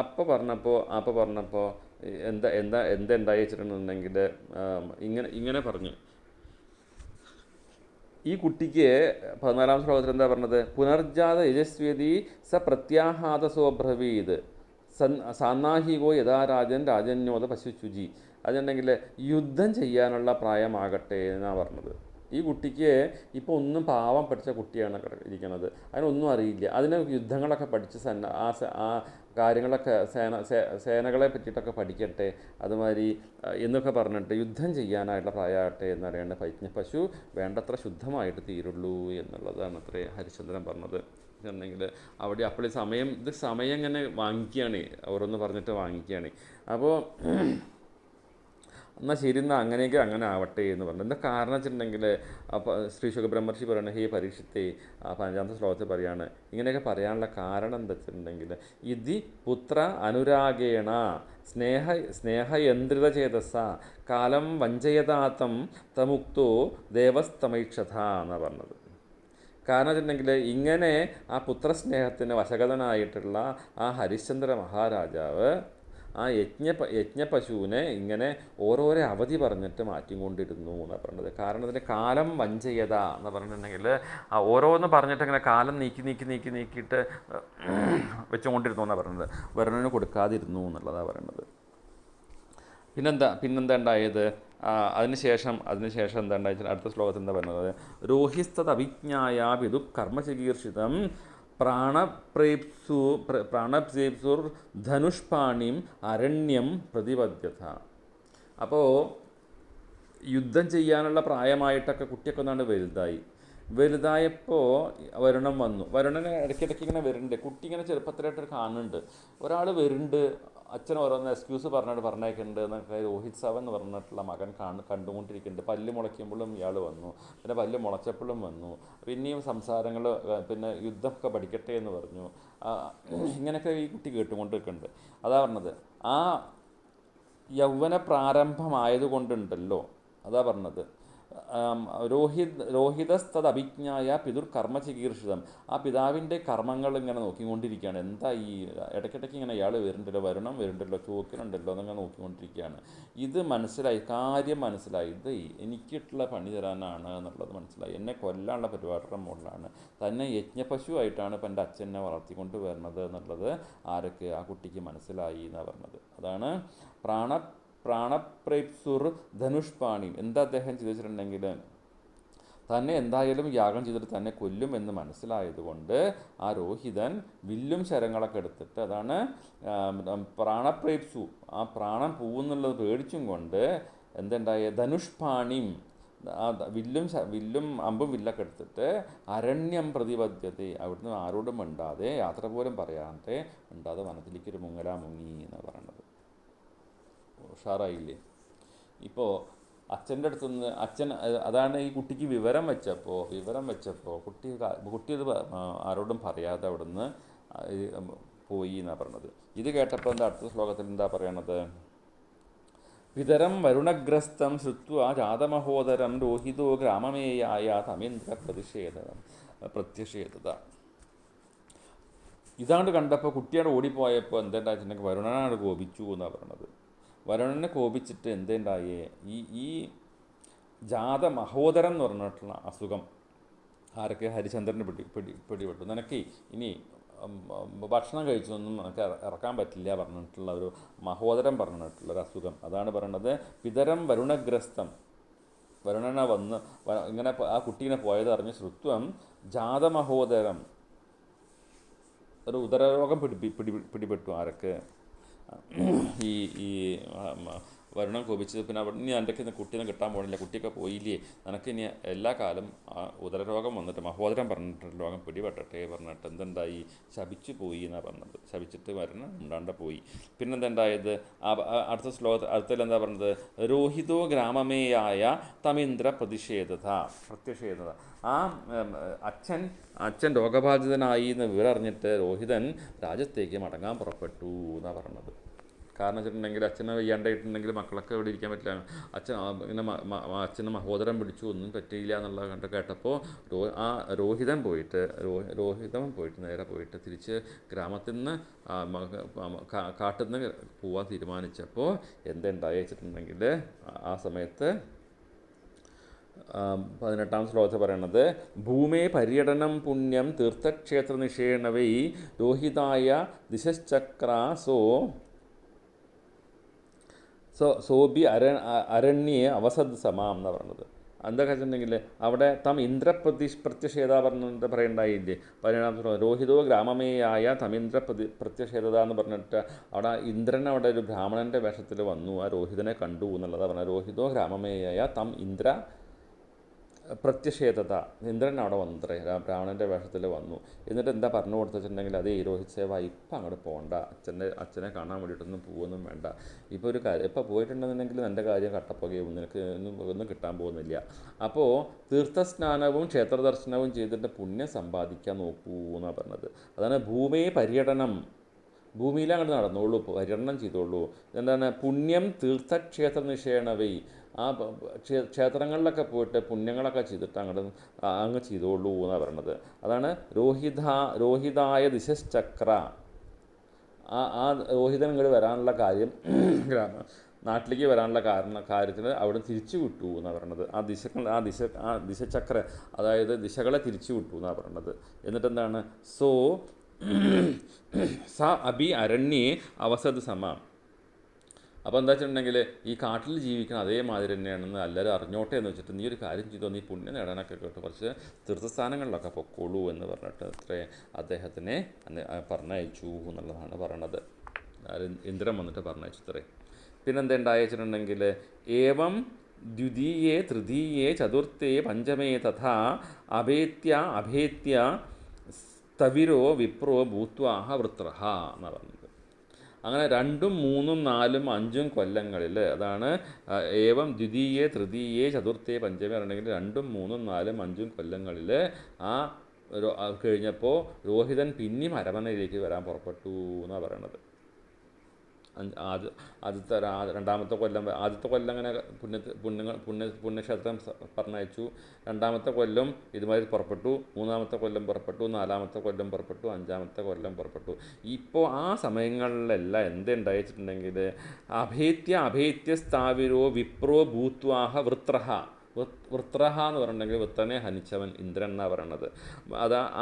അപ്പം പറഞ്ഞപ്പോൾ എന്തായി വെച്ചിട്ടുണ്ടെങ്കിൽ ഇങ്ങനെ പറഞ്ഞു. ഈ കുട്ടിക്ക് 14ാം ശ്ലോകത്തിൽ എന്താ പറഞ്ഞത്? പുനർജാത യജസ്വതി സ പ്രത്യാഹാത സോബ്രവീത് സാന്നാഹികോ യഥാരാജൻ രാജന്യോത പശുചുചി. അതുണ്ടെങ്കിൽ യുദ്ധം ചെയ്യാനുള്ള പ്രായമാകട്ടെ എന്നാണ് പറഞ്ഞത്. ഈ കുട്ടിക്ക് ഇപ്പോൾ ഒന്നും പാവം പഠിച്ച കുട്ടിയാണ് ഇരിക്കുന്നത്, അതിനൊന്നും അറിയില്ല. അതിന് യുദ്ധങ്ങളൊക്കെ പഠിച്ച് ആ കാര്യങ്ങളൊക്കെ സേനകളെ പറ്റിയിട്ടൊക്കെ പഠിക്കട്ടെ, അതുമാതിരി എന്നൊക്കെ പറഞ്ഞിട്ട് യുദ്ധം ചെയ്യാനായിട്ടുള്ള പ്രായമാകട്ടെ എന്ന് പറയുന്നത്. യജ്ഞപശു വേണ്ടത്ര ശുദ്ധമായിട്ട് തീരുള്ളൂ എന്നുള്ളതാണ് അത്രേ ഹരിശ്ചന്ദ്രൻ പറഞ്ഞത്. എന്നുണ്ടെങ്കിൽ അവിടെ അപ്പോൾ സമയം ഇങ്ങനെ വാങ്ങിക്കുകയാണ്, ഓരോന്ന് പറഞ്ഞിട്ട് വാങ്ങിക്കുകയാണ്. അപ്പോൾ എന്നാൽ ശരി, എന്നാൽ അങ്ങനെയെങ്കിൽ അങ്ങനെ ആവട്ടെ എന്ന് പറഞ്ഞു. എന്താ കാരണം വെച്ചിട്ടുണ്ടെങ്കിൽ ശ്രീ ശുഖബ്രഹ്മർഷി പറയുന്നത്, ഹേ പരീക്ഷത്തെ 15ാമത്തെ ശ്ലോകത്തിൽ പറയാണ്, ഇങ്ങനെയൊക്കെ പറയാനുള്ള കാരണം എന്താ വെച്ചിട്ടുണ്ടെങ്കിൽ ഇതി പുത്ര അനുരാഗേണ സ്നേഹയന്ത്രിത ചേതസ കാലം വഞ്ചയതാത്തം തമുക്തോ ദേവസ്തമൈക്ഷത എന്നാണ് പറഞ്ഞത്. കാരണം വെച്ചിട്ടുണ്ടെങ്കിൽ ഇങ്ങനെ ആ പുത്രസ്നേഹത്തിന് വശഗതനായിട്ടുള്ള ആ ഹരിശ്ചന്ദ്ര മഹാരാജാവ് ആ യജ്ഞപശുവിനെ ഇങ്ങനെ ഓരോരോ അവധി പറഞ്ഞിട്ട് മാറ്റിക്കൊണ്ടിരുന്നു എന്നാണ് പറഞ്ഞത്. കാരണം അതിൻ്റെ കാലം വഞ്ചയത എന്ന് പറഞ്ഞിട്ടുണ്ടെങ്കിൽ ഓരോന്ന് പറഞ്ഞിട്ട് ഇങ്ങനെ കാലം നീക്കിയിട്ട് വെച്ചുകൊണ്ടിരുന്നു എന്നാണ് പറഞ്ഞത്. വരുണന് കൊടുക്കാതിരുന്നു എന്നുള്ളതാണ് പറയുന്നത്. പിന്നെന്താ ഉണ്ടായത്? അതിനുശേഷം എന്താ ഉണ്ടായത്? അടുത്ത ശ്ലോകത്തിൽ എന്താ പറയുന്നത്? രോഹിസ്തത് അവിജ്ഞായ വിദു കർമ്മചികീർഷിതം പ്രാണപ്രേപ്സുർ ധനുഷ്പാണിം അരണ്യം പ്രതിപദ്ധ്യത. അപ്പോൾ യുദ്ധം ചെയ്യാനുള്ള പ്രായമായിട്ടൊക്കെ കുട്ടിയൊക്കെ ഒന്നാണ്ട് വലുതായപ്പോൾ വരുണം വന്നു. വരുണന് ഇടയ്ക്കിടയ്ക്ക് ഇങ്ങനെ വരുന്നുണ്ട്. കുട്ടി ഇങ്ങനെ ചെറുപ്പത്തിലായിട്ട് കാണുന്നുണ്ട്. ഒരാൾ വരുന്നുണ്ട്, അച്ഛൻ ഓരോന്ന് എക്സ്ക്യൂസ് പറഞ്ഞേക്കുന്നുണ്ട് എന്നൊക്കെ രോഹിത് സവൻ എന്ന് പറഞ്ഞിട്ടുള്ള മകൻ കണ്ടുകൊണ്ടിരിക്കുന്നുണ്ട്. പല്ല് മുളയ്ക്കുമ്പോഴും ഇയാൾ വന്നു, പിന്നെ പല്ല് മുളച്ചപ്പോഴും വന്നു, പിന്നെയും സംസാരങ്ങൾ, പിന്നെ യുദ്ധമൊക്കെ പഠിക്കട്ടെ എന്ന് പറഞ്ഞു. ഇങ്ങനെയൊക്കെ ഈ കുട്ടി കേട്ടുകൊണ്ടിരിക്കുന്നുണ്ട്. അതാ പറഞ്ഞത്, ആ യൗവന പ്രാരംഭമായതുകൊണ്ടുണ്ടല്ലോ, അതാ പറഞ്ഞത്. രോഹിതസ്തത് അഭിജ്ഞായ പിതുർ കർമ്മചികീർഷിതം. ആ പിതാവിൻ്റെ കർമ്മങ്ങൾ ഇങ്ങനെ നോക്കിക്കൊണ്ടിരിക്കുകയാണ്. എന്താ ഈ ഇടയ്ക്കിടയ്ക്ക് ഇങ്ങനെ ഇയാൾ വരുന്നുണ്ടല്ലോ, വരുന്നുണ്ടല്ലോ, ചോക്കിനുണ്ടല്ലോ എന്നങ്ങനെ നോക്കിക്കൊണ്ടിരിക്കുകയാണ്. ഇത് കാര്യം മനസ്സിലായി, ഇത് എനിക്കിട്ടുള്ള പണി തരാനാണ് എന്നുള്ളത് മനസ്സിലായി. എന്നെ കൊല്ലാനുള്ള പരിപാടിയുടെ മുകളിലാണ്, തന്നെ യജ്ഞപശുവായിട്ടാണ് ഇപ്പം എൻ്റെ അച്ഛനെ വളർത്തിക്കൊണ്ട് വരുന്നത് എന്നുള്ളത് ആ കുട്ടിക്ക് മനസ്സിലായി എന്നാണ് പറഞ്ഞത്. അതാണ് പ്രാണപ്രേപ്സുർ ധനുഷ്പാണി. എന്താ അദ്ദേഹം ചെയ്തു വെച്ചിട്ടുണ്ടെങ്കിൽ തന്നെ എന്തായാലും യാഗം ചെയ്തിട്ട് തന്നെ കൊല്ലും എന്ന് മനസ്സിലായതുകൊണ്ട് ആ രോഹിതൻ വില്ലും ശരങ്ങളൊക്കെ എടുത്തിട്ട്, അതാണ് പ്രാണപ്രേപ്സു, ആ പ്രാണൻ പോകുന്നുള്ളത് പേടിച്ചും കൊണ്ട് എന്തുണ്ടായ ധനുഷ്പാണിയും ആ വില്ലും അമ്പും വില്ലൊക്കെ എടുത്തിട്ട് അരണ്യം പ്രതിപദ്ധ്യത, അവിടുന്ന് ആരോടും മിണ്ടാതെ, യാത്ര പോലും പറയാതെ വനത്തിലേക്ക് ഒരു മുങ്ങി എന്നാണ് പറയണത്. ഉഷാറായില്ലേ? ഇപ്പോൾ അച്ഛൻ്റെ അടുത്തുനിന്ന് അതാണ് ഈ കുട്ടിക്ക് വിവരം വെച്ചപ്പോൾ കുട്ടി ഇത് ആരോടും പറയാതെ അവിടുന്ന് പോയി എന്നാണ് പറഞ്ഞത്. ഇത് കേട്ടപ്പോൾ അടുത്ത ശ്ലോകത്തിൽ എന്താ പറയണത്? പിതരം വരുണഗ്രസ്തം ശ്രുത്വാ ജാതമഹോദരം രോഹിതോ ഗ്രാമമേയായ തമേന്ദ്ര പ്രത്യക്ഷേതത. ഇതാണ്ട് കണ്ടപ്പോൾ കുട്ടിയോട് ഓടിപ്പോയപ്പോൾ എന്തുണ്ടായിട്ടുണ്ടെങ്കിൽ വരുണനാണ് കോപിച്ചു എന്നാണ് പറയണത്. വരുണനെ കോപിച്ചിട്ട് എന്തുണ്ടായേ, ഈ ജാതമഹോദരം എന്ന് പറഞ്ഞിട്ടുള്ള അസുഖം ആരൊക്കെ ഹരിചന്ദ്രന് പിടിപെട്ടു. നിനക്ക് ഇനി ഭക്ഷണം കഴിച്ചൊന്നും നമുക്ക് ഇറക്കാൻ പറ്റില്ല പറഞ്ഞിട്ടുള്ള ഒരു മഹോദരം പറഞ്ഞിട്ടുള്ളൊരു അസുഖം. അതാണ് പറയണത് പിതരം വരുണഗ്രസ്തം. വരുണനെ വന്ന് ഇങ്ങനെ ആ കുട്ടീനെ പോയത് അറിഞ്ഞ് ശ്രുത്വം ജാതമഹോദരം, ഒരു ഉദരരോഗം പിടിപെട്ടു. ആരൊക്കെ? ഈ വരുണം കോപിച്ചത്, പിന്നെ അവിടെ ഇനി എൻ്റെ കുട്ടീനെ കിട്ടാൻ പോകണില്ല, കുട്ടിയൊക്കെ പോയില്ലേ, നിനക്ക് ഇനി എല്ലാ കാലം ഉദരരോഗം വന്നിട്ട് മഹോദരം പറഞ്ഞിട്ട് രോഗം പിടിപെട്ടട്ടെ പറഞ്ഞിട്ട് എന്തുണ്ടായി, ശപിച്ചു പോയി എന്നാണ് പറഞ്ഞത്. ശപിച്ചിട്ട് മരണം ഉണ്ടാണ്ട പോയി. പിന്നെന്തുണ്ടായത്, അടുത്ത അടുത്തതിൽ എന്താ പറഞ്ഞത്, രോഹിതോ ഗ്രാമമേയായ തമീന്ദ്ര പ്രത്യക്ഷേധത. ആ അച്ഛൻ രോഗബാധിതനായി എന്ന് വിവരറിഞ്ഞിട്ട് രോഹിതൻ രാജ്യത്തേക്ക് മടങ്ങാൻ പുറപ്പെട്ടു എന്നാണ് പറഞ്ഞത്. കാരണം വെച്ചിട്ടുണ്ടെങ്കിൽ അച്ഛനെ വയ്യാണ്ടായിട്ടുണ്ടെങ്കിൽ മക്കളൊക്കെ ഇവിടെ ഇരിക്കാൻ പറ്റില്ല. ഇങ്ങനെ അച്ഛന് മഹോദരം പിടിച്ചു, ഒന്നും പറ്റിയില്ല എന്നുള്ളത് കേട്ടപ്പോൾ രോഹിതൻ പോയിട്ട് നേരെ പോയിട്ട് തിരിച്ച് ഗ്രാമത്തിൽ നിന്ന് കാട്ടിൽ നിന്ന് പോവാൻ തീരുമാനിച്ചപ്പോൾ എന്തുണ്ടായി വെച്ചിട്ടുണ്ടെങ്കിൽ ആ സമയത്ത് 18-ാം ശ്ലോകത്തിൽ പറയണത്, ഭൂമേ പര്യടനം പുണ്യം തീർത്ഥക്ഷേത്ര നിഷേണവൈ രോഹിതായ ദിശശ്ചക്രാസോ സോബി അരണ്യേ അവസദ് സമാം എന്ന് പറയുന്നത്. എന്തൊക്കെ വെച്ചിട്ടുണ്ടെങ്കിൽ അവിടെ പ്രത്യക്ഷേത പറഞ്ഞിട്ട് പറയണ്ടായില്ലേ, 17-ാം ശ്ലോകം, രോഹിതോ ഗ്രാമമേയായ പ്രത്യക്ഷേത എന്ന് പറഞ്ഞിട്ട് അവിടെ ഇന്ദ്രൻ അവിടെ ഒരു ബ്രാഹ്മണൻ്റെ വേഷത്തിൽ വന്നു, ആ രോഹിതനെ കണ്ടു എന്നുള്ളതാണ് പറഞ്ഞത്. രോഹിതോ ഗ്രാമമേയായ പ്രത്യക്ഷേധത, ഇന്ദ്രൻ അവിടെ വന്നത്രേ, ബ്രാഹ്മണൻ്റെ വേഷത്തിൽ വന്നു. എന്നിട്ട് എന്താ പറഞ്ഞു കൊടുത്തിട്ടുണ്ടെങ്കിൽ, അതേ രോഹിത് സേവ ഇപ്പം അങ്ങോട്ട് പോകണ്ട, അച്ഛനെ കാണാൻ വേണ്ടിയിട്ടൊന്നും പോകുമൊന്നും വേണ്ട, ഇപ്പോൾ ഒരു കാര്യം ഇപ്പം പോയിട്ടുണ്ടെന്നുണ്ടെങ്കിൽ എൻ്റെ കാര്യം കട്ടപ്പുകയും നിനക്ക് ഒന്നും കിട്ടാൻ പോകുന്നില്ല. അപ്പോൾ തീർത്ഥസ്നാനവും ക്ഷേത്രദർശനവും ചെയ്തിട്ട് പുണ്യം സമ്പാദിക്കാൻ നോക്കൂ എന്നാണ് പറഞ്ഞത്. അതാണ് ഭൂമി പര്യടനം, ഭൂമിയിൽ അങ്ങോട്ട് നടന്നോളൂ, പര്യടനം ചെയ്തോളൂ. എന്താണ് പുണ്യം തീർത്ഥക്ഷേത്ര നിഷേണവൈ, ആ ക്ഷേത്രങ്ങളിലൊക്കെ പോയിട്ട് പുണ്യങ്ങളൊക്കെ ചെയ്തിട്ട് അങ്ങ് ചെയ്തോളൂ എന്നാണ് പറയണത്. അതാണ് രോഹിതായ ദിശശ്ചക്ര, ആ രോഹിതൻ ഇങ്ങോട്ട് വരാനുള്ള കാര്യം, നാട്ടിലേക്ക് വരാനുള്ള കാര്യത്തിന് അവിടെ തിരിച്ചു വിട്ടു എന്നാണ് പറയണത്. ആ ദിശചക്ര, അതായത് ദിശകളെ തിരിച്ചു വിട്ടു എന്നാണ് പറയണത്. എന്നിട്ടെന്താണ്, സ അഭി അരണ്യേ അവസദ് സമാം. അപ്പോൾ എന്താ വെച്ചിട്ടുണ്ടെങ്കിൽ ഈ കാട്ടിൽ ജീവിക്കണം അതേമാതിരി തന്നെയാണെന്ന് എല്ലാവരും അറിഞ്ഞോട്ടെ എന്ന് വെച്ചിട്ട് നീ ഒരു കാര്യം ചെയ്തോ, നീ പുണ്യം നേടാനൊക്കെ കേട്ട് കുറച്ച് തീർത്ഥസ്ഥാനങ്ങളിലൊക്കെ പൊക്കോളൂ എന്ന് പറഞ്ഞിട്ട് അദ്ദേഹത്തിനെ പറഞ്ഞയച്ചു എന്നുള്ളതാണ് പറയണത്. ഇന്ദ്രൻ വന്നിട്ട് പറഞ്ഞയച്ചു ഇത്രേ. പിന്നെന്തുണ്ടായി വെച്ചിട്ടുണ്ടെങ്കിൽ, ഏവം ദ്വിതീയേ തൃതീയേ ചതുർത്ഥേ പഞ്ചമേ തഥാ അഭേത്യ സ്ഥവിരോ വിപ്രോ ഭൂത്വാഹ വൃത്രഹ എന്നാണ് പറഞ്ഞത്. അങ്ങനെ 2, 3, 4, 5 കൊല്ലങ്ങളിൽ, അതാണ് ഏവം ദ്വിതീയേ തൃതീയേ ചതുർത്ഥേ പഞ്ചമേ പറഞ്ഞെങ്കിൽ 2, 3, 4, 5 കൊല്ലങ്ങളിൽ ആ കഴിഞ്ഞപ്പോൾ രോഹിതൻ പിന്നെയും അരമനയിലേക്ക് വരാൻ പുറപ്പെട്ടു എന്നാണ് പറയണത്. രണ്ടാമത്തെ കൊല്ലം, ആദ്യത്തെ കൊല്ലം അങ്ങനെ പുണ്യക്ഷേത്രം പറഞ്ഞയച്ചു, 2-ാമത്തെ കൊല്ലം ഇതുമാതിരി പുറപ്പെട്ടു, 3-ാമത്തെ കൊല്ലം പുറപ്പെട്ടു, 4-ാമത്തെ കൊല്ലം പുറപ്പെട്ടു, 5-ാമത്തെ കൊല്ലം പുറപ്പെട്ടു. ഇപ്പോൾ ആ സമയങ്ങളിലെല്ലാം എന്തുണ്ടായിട്ടുണ്ടെങ്കിൽ, അഭേത്യ സ്ഥാവിരോ വിപ്രോ ഭൂത്വാഹ വൃത്രഹ എന്ന് പറഞ്ഞിട്ടുണ്ടെങ്കിൽ വൃത്രനെ ഹനിച്ചവൻ ഇന്ദ്രൻ എന്നാണ് പറയണത്.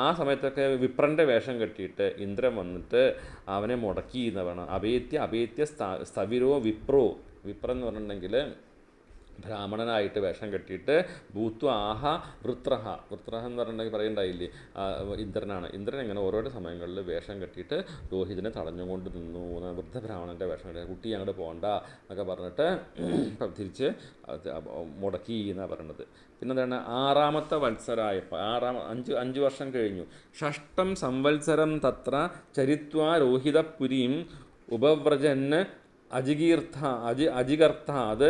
ആ സമയത്തൊക്കെ വിപ്രൻ്റെ വേഷം കെട്ടിയിട്ട് ഇന്ദ്രൻ വന്നിട്ട് അവനെ മുടക്കി എന്ന് പറയണം. അഭേത്യ സ്ഥവിരോ വിപ്രൻ എന്ന് പറഞ്ഞിട്ടുണ്ടെങ്കിൽ ബ്രാഹ്മണനായിട്ട് വേഷം കെട്ടിയിട്ട് ഭൂത്വാഹ വൃത്രഹ എന്ന് പറഞ്ഞിട്ടുണ്ടെങ്കിൽ പറയണ്ടായില്ലേ, ഇന്ദ്രൻ ഇങ്ങനെ ഓരോരോ സമയങ്ങളിൽ വേഷം കെട്ടിയിട്ട് രോഹിതനെ തടഞ്ഞുകൊണ്ട് നിന്നു. വൃദ്ധബ്രാഹ്മണൻ്റെ വേഷം കെട്ടി, കുട്ടി അങ്ങോട്ട് പോകണ്ട എന്നൊക്കെ പറഞ്ഞിട്ട് തിരിച്ച് മുടക്കി എന്നാണ് പറയണത്. പിന്നെന്താണ്, 6-ാമത്തെ വത്സരായപ്പോൾ 5 വർഷം കഴിഞ്ഞു. 6ഠം സംവത്സരം തത്ര ചരിത്വാ രോഹിതപുരീം ഉപവ്രജന് അജികർത്ഥാത്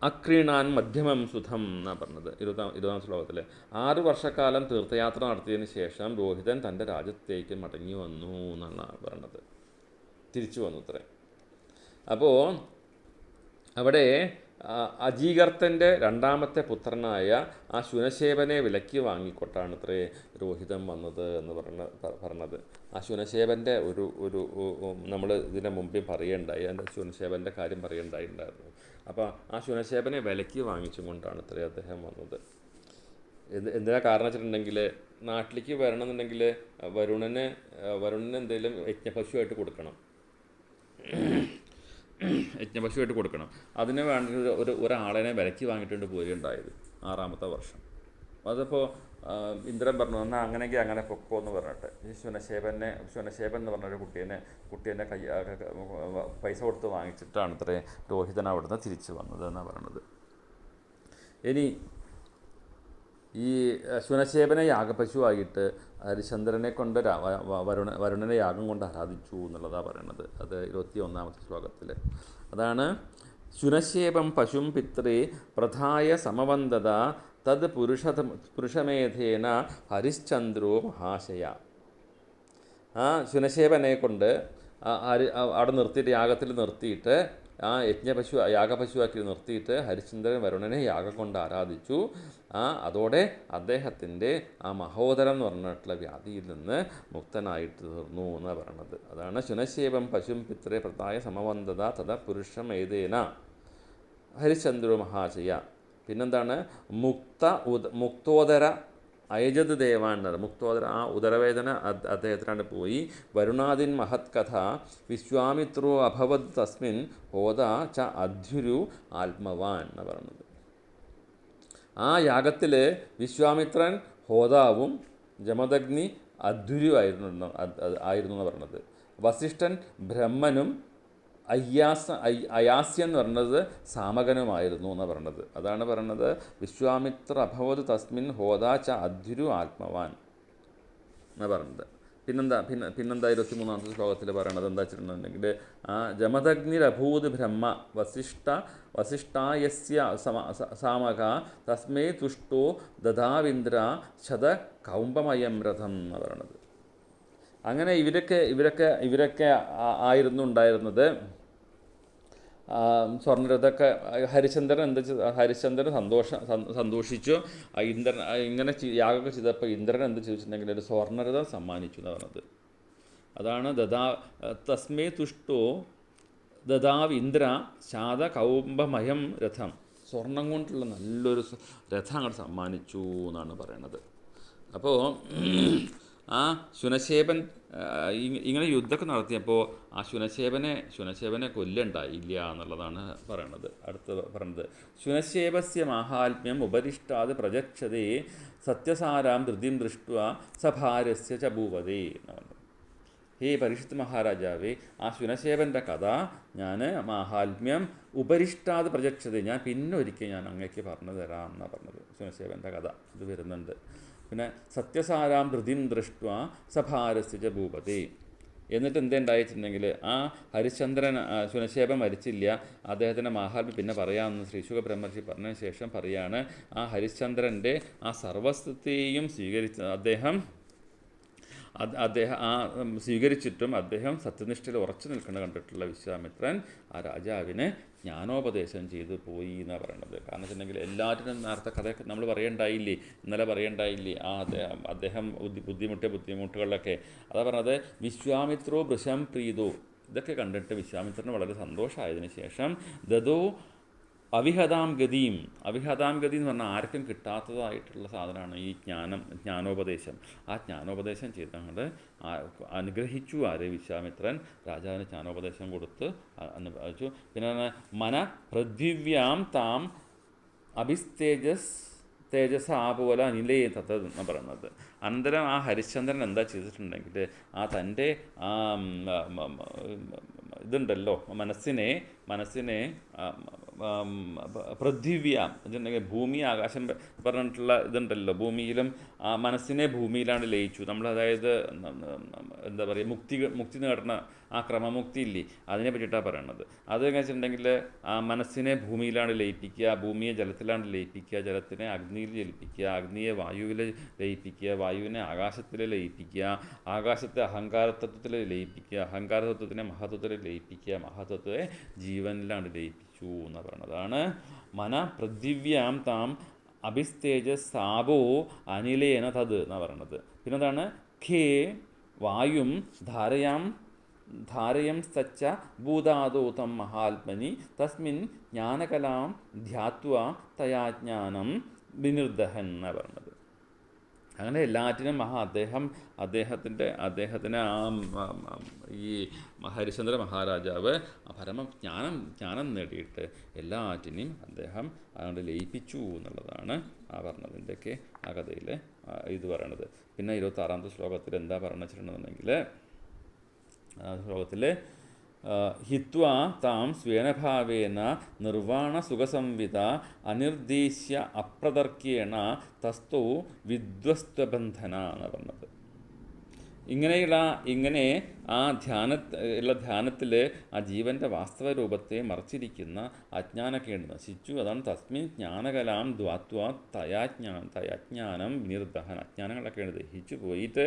അക്രീണാൻ മധ്യമം സുധം എന്നാണ് പറഞ്ഞത് 20-ാം ശ്ലോകത്തിൽ. 6 വർഷക്കാലം തീർത്ഥയാത്ര നടത്തിയതിന് ശേഷം രോഹിതൻ തൻ്റെ രാജ്യത്തേക്ക് മടങ്ങി വന്നു എന്നാണ് പറഞ്ഞത്. തിരിച്ചു വന്നു അത്രേ. അപ്പോൾ അവിടെ അജീകർത്തൻ്റെ 2-ാമത്തെ പുത്രനായ ആ ശുനശേപനെ വിലയ്ക്ക് വാങ്ങിക്കൊണ്ടാണ് ഇത്രേ രോഹിതൻ വന്നത് എന്ന് പറഞ്ഞത്. ആ ശുനശേപൻ്റെ ഒരു നമ്മൾ ഇതിൻ്റെ മുമ്പേ പറയുണ്ടായി, അതിൻ്റെ ശുനശേപൻ്റെ കാര്യം പറയുണ്ടായിട്ടുണ്ടായിരുന്നു. അപ്പോൾ ആ ശുനശേപനെ വിലയ്ക്ക് വാങ്ങിച്ചും കൊണ്ടാണ് ഇത്രേ അദ്ദേഹം വന്നത്. എന്തിനാ കാരണം വെച്ചിട്ടുണ്ടെങ്കിൽ, നാട്ടിലേക്ക് വരണമെന്നുണ്ടെങ്കിൽ വരുണന് എന്തെങ്കിലും യജ്ഞപശുവായിട്ട് കൊടുക്കണം, അതിന് വേണ്ടി ഒരാളെ വിലയ്ക്ക് വാങ്ങിയിട്ടുണ്ട് പോരുണ്ടായത് 6-ാമത്തെ വർഷം. അതിപ്പോൾ ഇന്ദ്രൻ പറഞ്ഞു എന്നാൽ അങ്ങനെയെങ്കിൽ അങ്ങനെ പൊക്കോ എന്ന് പറഞ്ഞിട്ട് ഈ ശുനശേപൻ എന്ന് പറഞ്ഞൊരു കുട്ടീനെ പൈസ കൊടുത്ത് വാങ്ങിച്ചിട്ടാണ് ഇത്രയും രോഹിതൻ അവിടുന്ന് തിരിച്ചു വന്നത് എന്നാണ് പറയണത്. ഇനി ഈ ശുനശേപനെ യാഗപശുവായിട്ട് ഹരിചന്ദ്രനെ കൊണ്ട് വരുണനെ യാഗം കൊണ്ട് ആരാധിച്ചു എന്നുള്ളതാണ് പറയണത്. അത് 21-ാമത്തെ ശ്ലോകത്തിൽ. അതാണ് ശുനശേപം പശും പിത്രേ പ്രധായ സമവന്തത തത് പുരുഷമേധേന ഹരിശ്ചന്ദ്രോ മഹാശയ. ആ ശുനശേപനെ കൊണ്ട് അവിടെ നിർത്തിയിട്ട് യാഗത്തിൽ നിർത്തിയിട്ട് ആ യാഗപശുവാക്കി നിർത്തിയിട്ട് ഹരിശ്ചന്ദ്രൻ വരുണനെ യാഗം കൊണ്ട് ആരാധിച്ചു. അതോടെ അദ്ദേഹത്തിൻ്റെ ആ മഹോദരം എന്ന് പറഞ്ഞിട്ടുള്ള വ്യാധിയിൽ നിന്ന് മുക്തനായിട്ട് തീർന്നു എന്നാണ് പറയണത്. അതാണ് ശുനശേപം പശും പിത്രേ പ്രതായ സമവന്തത തഥ പുരുഷം ഏതേന ഹരിശ്ചന്ദ്രോ മഹാശയ. പിന്നെന്താണ് മുക്തോദര അയജത് ദേവാൻ. മുക്തോദര ആ ഉദരവേദന അദ്ദേഹത്തിനാണ് പോയി. വരുണാദിൻ മഹത് കഥ വിശ്വാമിത്രോ അഭവത് തസ്മിൻ ഹോത ച അധ്യുരു ആത്മവാൻ എന്ന് പറയുന്നത്. ആ യാഗത്തിൽ വിശ്വാമിത്രൻ ഹോതാവും ജമദഗ്നി അധ്യുരു ആയിരുന്നു എന്ന് പറഞ്ഞത്. വസിഷ്ഠൻ ബ്രഹ്മനും അയാസ്യൻ എന്ന് പറഞ്ഞത് സാമകനുമായിരുന്നു എന്നാണ് പറയണത്. അതാണ് പറയണത് വിശ്വാമിത്ര അഭവത് തസ്മിൻ ഹോതാ ച അധ്യുരു ആത്മവാൻ എന്നാണ് പറയണത്. പിന്നെന്താ 23-ാമത്തെ ശ്ലോകത്തിൽ പറയണത് എന്താ വെച്ചിട്ടുണ്ടെങ്കിൽ ജമദഗ്നിരഭൂത് ബ്രഹ്മ വസിഷ്ഠായസ്യ സാമക തസ്മേ തുഷ്ടോ ദദാവിന്ദ്ര ശത കൗംബമയം രഥം എന്ന് പറയണത്. അങ്ങനെ ഇവരൊക്കെ ആയിരുന്നു ഉണ്ടായിരുന്നത്. സ്വർണ്ണരഥമൊക്കെ ഹരിശ്ചന്ദ്രൻ സന്തോഷിച്ചു. ഇന്ദ്രൻ ഇങ്ങനെ യാഗമൊക്കെ ചെയ്തപ്പോൾ ഇന്ദ്രൻ എന്ത് ചോദിച്ചിട്ടുണ്ടെങ്കിൽ ഒരു സ്വർണ്ണരഥം സമ്മാനിച്ചു എന്ന് പറഞ്ഞത്. അതാണ് തസ്മേ തുഷ്ടോ ദദാവ് ഇന്ദ്ര ശാത കൗംബമയം രഥം. സ്വർണം കൊണ്ടുള്ള നല്ലൊരു രഥം അങ്ങോട്ട് സമ്മാനിച്ചു എന്നാണ് പറയണത്. അപ്പോൾ ആ ശുനശേപൻ ഇങ്ങനെ യുദ്ധമൊക്കെ നടത്തിയപ്പോൾ ആ ശുനശേപനെ കൊല്ലുണ്ടായില്ല എന്നുള്ളതാണ് പറയണത്. അടുത്ത് പറയണത് ശുനശേപസ്യ മാഹാത്മ്യം ഉപരിഷ്ടാത് പ്രജക്ഷതേ സത്യസാരാം ധൃതിം ദൃഷ്ട്വാ സഭാരസ്യ ച ഭൂപതേ എന്ന് പറഞ്ഞത്. ഹേ പരീക്ഷിത് മഹാരാജാവേ, ആ ശുനശേപൻ്റെ കഥ ഞാൻ മാഹാത്മ്യം ഉപരിഷ്ടാത് പ്രജക്ഷതേ, ഞാൻ പിന്നൊരിക്കൽ ഞാൻ അങ്ങേക്ക് പറഞ്ഞു തരാം എന്നാണ് പറഞ്ഞത്. ശുനശേപൻ്റെ കഥ ഇത് വരുന്നുണ്ട്. പിന്നെ സത്യസാരാം ധൃതിം ദൃഷ്ട്വാ സഭാരസ്യ ച ഭൂപതേ. എന്നിട്ട് എന്തുണ്ടായിട്ടുണ്ടെങ്കിൽ ആ ഹരിശ്ചന്ദ്രൻ ശുനശേപൻ മരിച്ചില്ല, അദ്ദേഹത്തിൻ്റെ മാഹാത്മ്യം പിന്നെ പറയാമെന്ന് ശ്രീശുക ബ്രഹ്മർഷി പറഞ്ഞതിന് ശേഷം പറയാണ് ആ ഹരിശ്ചന്ദ്രൻ്റെ ആ സർവസ്വത്തെയും അദ്ദേഹം സ്വീകരിച്ചിട്ടും അദ്ദേഹം സത്യനിഷ്ഠയിൽ ഉറച്ചു നിൽക്കുന്നത് കണ്ടിട്ടുള്ള വിശ്വാമിത്രൻ ആ രാജാവിന് ജ്ഞാനോപദേശം ചെയ്തു പോയി എന്നാണ് പറയണത്. കാരണം വെച്ചിട്ടുണ്ടെങ്കിൽ എല്ലാറ്റിനും നേരത്തെ കഥയൊക്കെ നമ്മൾ ഇന്നലെ പറയണ്ടായില്ലേ അദ്ദേഹം ബുദ്ധിമുട്ടുകളിലൊക്കെ അതാ പറഞ്ഞത് വിശ്വാമിത്രോ വൃഷം പ്രീതോ. ഇതൊക്കെ കണ്ടിട്ട് വിശ്വാമിത്രന് വളരെ സന്തോഷമായതിനു ശേഷം ദദോ അവിഹതാം ഗതി എന്ന് പറഞ്ഞാൽ ആർക്കും കിട്ടാത്തതായിട്ടുള്ള സാധനമാണ് ഈ ജ്ഞാനോപദേശം. ആ ജ്ഞാനോപദേശം ചെയ്തങ്ങോട്ട് അനുഗ്രഹിച്ചു വിശ്വാമിത്രൻ രാജാവിന് ജ്ഞാനോപദേശം കൊടുത്ത് അനുഭവിച്ചു. പിന്നെ പൃഥിവ്യാം താം തേജസ് പോലെ നിലയെ തത്ത എന്ന് പറയുന്നത്. അനന്തരം ആ ഹരിശ്ചന്ദ്രൻ എന്താ ചെയ്തിട്ടുണ്ടെങ്കിൽ ആ തൻ്റെ ആ ഇതുണ്ടല്ലോ മനസ്സിനെ പൃഥിവ്യാം എന്നുണ്ടെങ്കിൽ ഭൂമി ആകാശം പറഞ്ഞിട്ടുള്ള ഇതുണ്ടല്ലോ, ഭൂമിയിലും മനസ്സിനെ ഭൂമിയിലാണ് ലയിച്ചു. നമ്മൾ അതായത് എന്താ പറയുക മുക്തി നേടുന്ന ആ ക്രമമുക്തി ഇല്ലേ, അതിനെ പറ്റിയിട്ടാണ് പറയണത്. അതെന്ന് വെച്ചിട്ടുണ്ടെങ്കിൽ ആ മനസ്സിനെ ഭൂമിയിലാണ് ലയിപ്പിക്കുക, ഭൂമിയെ ജലത്തിലാണ് ലയിപ്പിക്കുക, ജലത്തിനെ അഗ്നിയിൽ ജലിപ്പിക്കുക, അഗ്നിയെ വായുവിൽ ലയിപ്പിക്കുക, വായുവിനെ ആകാശത്തിൽ ലയിപ്പിക്കുക, ആകാശത്തെ അഹങ്കാരതത്വത്തിൽ ലയിപ്പിക്കുക, അഹങ്കാരതത്വത്തിനെ മഹത്വത്തിൽ ലയിപ്പിക്കുക, മഹത്വത്തെ ജീവനിലാണ് ലയിപ്പിച്ചു എന്ന് പറയുന്നതാണ് പൃഥിവ്യാം താം അഭിസ്തേജസാപോ അനിലേന തത് എന്നാണ് പറയണത്. പിന്നെന്താണ് ഖേ വായും ധാരയം സച്ച ഭൂതാദോതം മഹാത്മനി തസ്മിൻ ജ്ഞാനകലാം ധ്യാത്വ തയാ ജ്ഞാനം വിനിർദഹൻ എന്നാണ് പറഞ്ഞത്. അങ്ങനെ എല്ലാറ്റിനും അദ്ദേഹത്തിന് ഈ ഹരിശ്ചന്ദ്ര മഹാരാജാവ് ജ്ഞാനം നേടിയിട്ട് എല്ലാറ്റിനെയും അദ്ദേഹം അതുകൊണ്ട് ലയിപ്പിച്ചു എന്നുള്ളതാണ് ആ പറഞ്ഞതിൻ്റെയൊക്കെ ആ കഥയിൽ ഇത് പറയണത്. പിന്നെ 26-ാമത്തെ ശ്ലോകത്തിൽ എന്താ പറഞ്ഞു വെച്ചിട്ടുണ്ടെന്നുണ്ടെങ്കിൽ, ശ്ലോകത്തിൽ ഹിത്വാ താം സ്വേനഭാവേന നിർവാണ സുഖസംവിത അനിർദ്ദേശ്യ അപ്രതർക്യേണ തസ്തോ വിദ്വസ്ത്വബന്ധന എന്ന് പറഞ്ഞത്. ഇങ്ങനെ ആ ധ്യാനത്തിൽ ആ ജീവൻ്റെ വാസ്തവ രൂപത്തെ മറച്ചിരിക്കുന്ന അജ്ഞാനക്കേട് നശിച്ചു. അതാണ് തസ്മിൻ ജ്ഞാനകലാം ദ്വാത്വാ തയാജ്ഞാനം വിനിർദഹൻ. അജ്ഞാനങ്ങളൊക്കെ ദഹിച്ചു പോയിട്ട്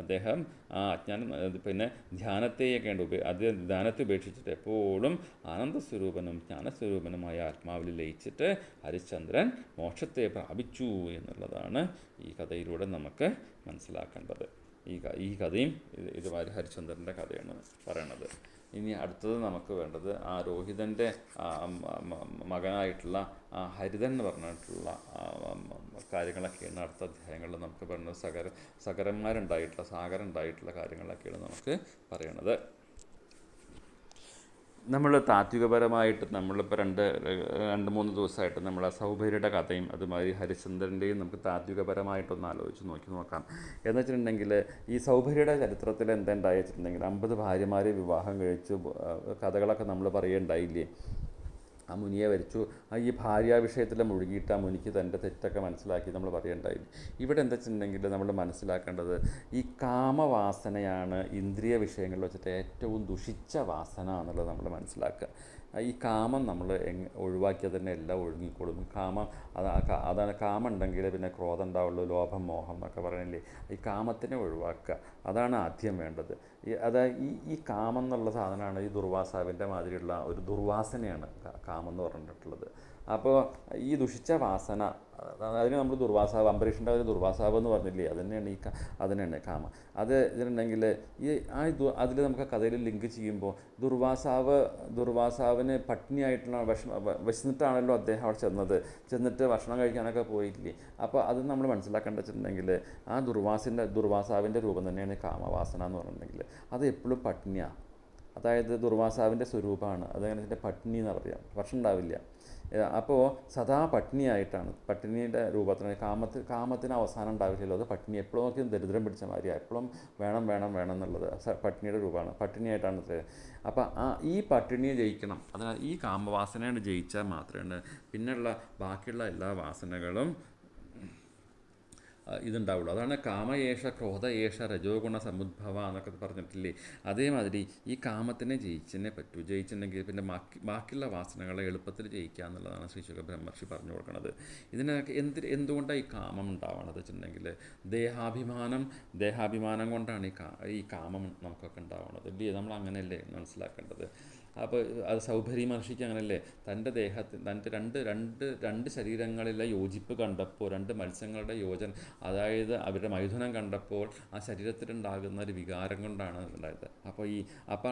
അദ്ദേഹം ആ അജ്ഞാനം പിന്നെ ധ്യാനത്തെ ഉപേക്ഷിച്ചിട്ട് എപ്പോഴും ആനന്ദസ്വരൂപനും ജ്ഞാനസ്വരൂപനുമായ ആത്മാവിൽ ലയിച്ചിട്ട് ഹരിശ്ചന്ദ്രൻ മോക്ഷത്തെ പ്രാപിച്ചു എന്നുള്ളതാണ് ഈ കഥയിലൂടെ നമുക്ക് മനസ്സിലാക്കേണ്ടത്. ഈ കഥയും ഇതുമാതിരി ഹരിശ്ചന്ദ്രൻ്റെ കഥയാണ് പറയണത്. ഇനി അടുത്തത് നമുക്ക് വേണ്ടത് ആ രോഹിതൻ്റെ മകനായിട്ടുള്ള ഹരിതൻ എന്ന് പറഞ്ഞിട്ടുള്ള കാര്യങ്ങളൊക്കെയാണ് അടുത്ത അധ്യായങ്ങളിൽ നമുക്ക് പറയുന്നത്. സാഗരം ഉണ്ടായിട്ടുള്ള കാര്യങ്ങളൊക്കെയാണ് നമുക്ക് പറയണത്. നമ്മൾ താത്വികപരമായിട്ട് നമ്മളിപ്പോൾ രണ്ട് മൂന്ന് ദിവസമായിട്ട് നമ്മൾ ആ സൗഭരിയുടെ കഥയും അതുമാതിരി ഹരിശ്ചന്ദ്രൻ്റെയും നമുക്ക് താത്വികപരമായിട്ടൊന്ന് ആലോചിച്ച് നോക്കാം. എന്ന് വെച്ചിട്ടുണ്ടെങ്കിൽ ഈ സൗഭരിയുടെ ചരിത്രത്തിൽ എന്തുണ്ടായി വെച്ചിട്ടുണ്ടെങ്കിൽ 50 ഭാര്യമാരെ വിവാഹം കഴിച്ചു കഥകളൊക്കെ നമ്മൾ പറയുകയുണ്ടായില്ലേ. ആ മുനിയെ വരിച്ചു. ഈ ഭാര്യ വിഷയത്തിൽ മുഴുകിയിട്ട് ആ മുനിക്ക് തൻ്റെ തെറ്റൊക്കെ മനസ്സിലാക്കി നമ്മൾ പറയണ്ടായി. ഇവിടെ എന്താ വെച്ചിട്ടുണ്ടെങ്കിൽ നമ്മൾ മനസ്സിലാക്കേണ്ടത് ഈ കാമവാസനയാണ് ഇന്ദ്രിയ വിഷയങ്ങളിൽ വെച്ചിട്ട് ഏറ്റവും ദുഷിച്ച വാസന എന്നുള്ളത് നമ്മൾ മനസ്സിലാക്കുക. ഈ കാമം നമ്മൾ ഒഴിവാക്കിയാൽ തന്നെ എല്ലാം ഒഴുങ്ങിക്കോളും. അതാണ് കാമം ഉണ്ടെങ്കിൽ പിന്നെ ക്രോധം ഉണ്ടാവുള്ളൂ, ലോഭം മോഹം എന്നൊക്കെ പറയണില്ലേ. ഈ കാമത്തിനെ ഒഴിവാക്കുക, അതാണ് ആദ്യം വേണ്ടത്. ഈ കാമം എന്നുള്ള സാധനമാണ് ഈ ദുർവാസാവിൻ്റെ മാതിരിയുള്ള ഒരു ദുർവാസനയാണ് കാമം എന്ന് പറഞ്ഞിട്ടുള്ളത്. അപ്പോൾ ഈ ദുഷിച്ച വാസന അതിന് നമ്മൾ ദുർവാസാവ്, അംബരീഷിൻ്റെ ഒരു ദുർവാസാവ് എന്ന് പറഞ്ഞില്ലേ, അതിനെയാണ് കാമം. ഇതിനുണ്ടെങ്കിൽ അതിൽ നമുക്ക് കഥയിൽ ലിങ്ക് ചെയ്യുമ്പോൾ ദുർവാസാവിന് പട്ടിണിയായിട്ടുള്ള വിശന്നിട്ടാണല്ലോ അദ്ദേഹം അവിടെ ചെന്നിട്ട് ഭക്ഷണം കഴിക്കാനൊക്കെ പോയില്ലേ. അപ്പോൾ അത് നമ്മൾ മനസ്സിലാക്കേണ്ട വെച്ചിട്ടുണ്ടെങ്കിൽ ആ ദുർവാസാവിൻ്റെ രൂപം തന്നെയാണ് കാമവാസന എന്ന് പറഞ്ഞിട്ടുണ്ടെങ്കിൽ അത് എപ്പോഴും പട്ടിണിയാണ്. അതായത് ദുർവാസാവിൻ്റെ സ്വരൂപമാണ്. അതങ്ങനെ വെച്ചിട്ട് പട്ടിണി എന്ന് പറയാം, ഭക്ഷണം ഉണ്ടാവില്ല. അപ്പോൾ സദാ പട്ടിണിയായിട്ടാണ്, പട്ടിണിയുടെ രൂപത്തിലാണ്. കാമത്തിന് അവസാനം ഉണ്ടാവില്ലല്ലോ. അത് പട്ടിണി എപ്പോഴും നോക്കിയും ദരിദ്രം പിടിച്ച മാതിരിയാണ്, എപ്പോഴും വേണം എന്നുള്ളത് പട്ടിണിയുടെ രൂപമാണ്, പട്ടിണിയായിട്ടാണ്. അപ്പോൾ ഈ പട്ടിണിയെ ജയിക്കണം. അതിനാൽ ഈ കാമവാസനയാണ് ജയിച്ചാൽ മാത്രമേ പിന്നെയുള്ള ബാക്കിയുള്ള എല്ലാ വാസനകളും ഇതുണ്ടാവുള്ളൂ. അതാണ് കാമയേഷ ക്രോധയേഷ രജോഗുണ സമുദ്ഭവ എന്നൊക്കെ പറഞ്ഞിട്ടില്ലേ. അതേമാതിരി ഈ കാമത്തിനെ ജയിച്ചിട്ടുണ്ടെങ്കിൽ പിന്നെ ബാക്കിയുള്ള വാസനകളെ എളുപ്പത്തിൽ ജയിക്കുക എന്നുള്ളതാണ് ശ്രീ ശുക ബ്രഹ്മർഷി പറഞ്ഞു കൊടുക്കുന്നത്. ഇതിനൊക്കെ എന്തുകൊണ്ടാണ് ഈ കാമം ഉണ്ടാവുന്നത് വെച്ചിട്ടുണ്ടെങ്കിൽ ദേഹാഭിമാനം കൊണ്ടാണ് ഈ കാമം നമുക്കൊക്കെ ഉണ്ടാവുന്നത് ഇല്ലേ. നമ്മൾ അങ്ങനെയല്ലേ മനസ്സിലാക്കേണ്ടത്. അപ്പോൾ അത് സൗഭരി മഹർഷിക്ക് അങ്ങനെയല്ലേ, തൻ്റെ രണ്ട് ശരീരങ്ങളിലെ യോജിപ്പ് കണ്ടപ്പോൾ, രണ്ട് മത്സ്യങ്ങളുടെ യോജന, അതായത് അവരുടെ മൈഥുനം കണ്ടപ്പോൾ ആ ശരീരത്തിലുണ്ടാകുന്ന ഒരു വികാരം കൊണ്ടാണ് ഉണ്ടായത്.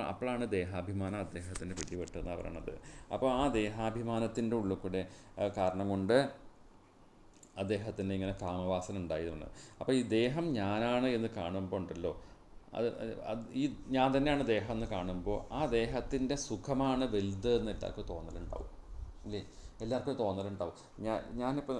അപ്പോഴാണ് ദേഹാഭിമാനം അദ്ദേഹത്തിന് പിടിപെട്ടെന്നാണ് പറയണത്. അപ്പോൾ ആ ദേഹാഭിമാനത്തിൻ്റെ ഉള്ളിൽ കൂടെ കാരണം കൊണ്ട് അദ്ദേഹത്തിന് ഇങ്ങനെ കാമവാസന ഉണ്ടായതുകൊണ്ട്, അപ്പോൾ ഈ ദേഹം ഞാനാണ് എന്ന് കാണുമ്പോൾ ഉണ്ടല്ലോ, ഈ ഞാൻ തന്നെയാണ് ദേഹം എന്ന് കാണുമ്പോൾ ആ ദേഹത്തിൻ്റെ സുഖമാണ് വലുത് എന്ന് എല്ലാവർക്കും തോന്നലുണ്ടാവും ഇല്ലേ. എല്ലാവർക്കും തോന്നലുണ്ടാവും. ഞാനിപ്പോൾ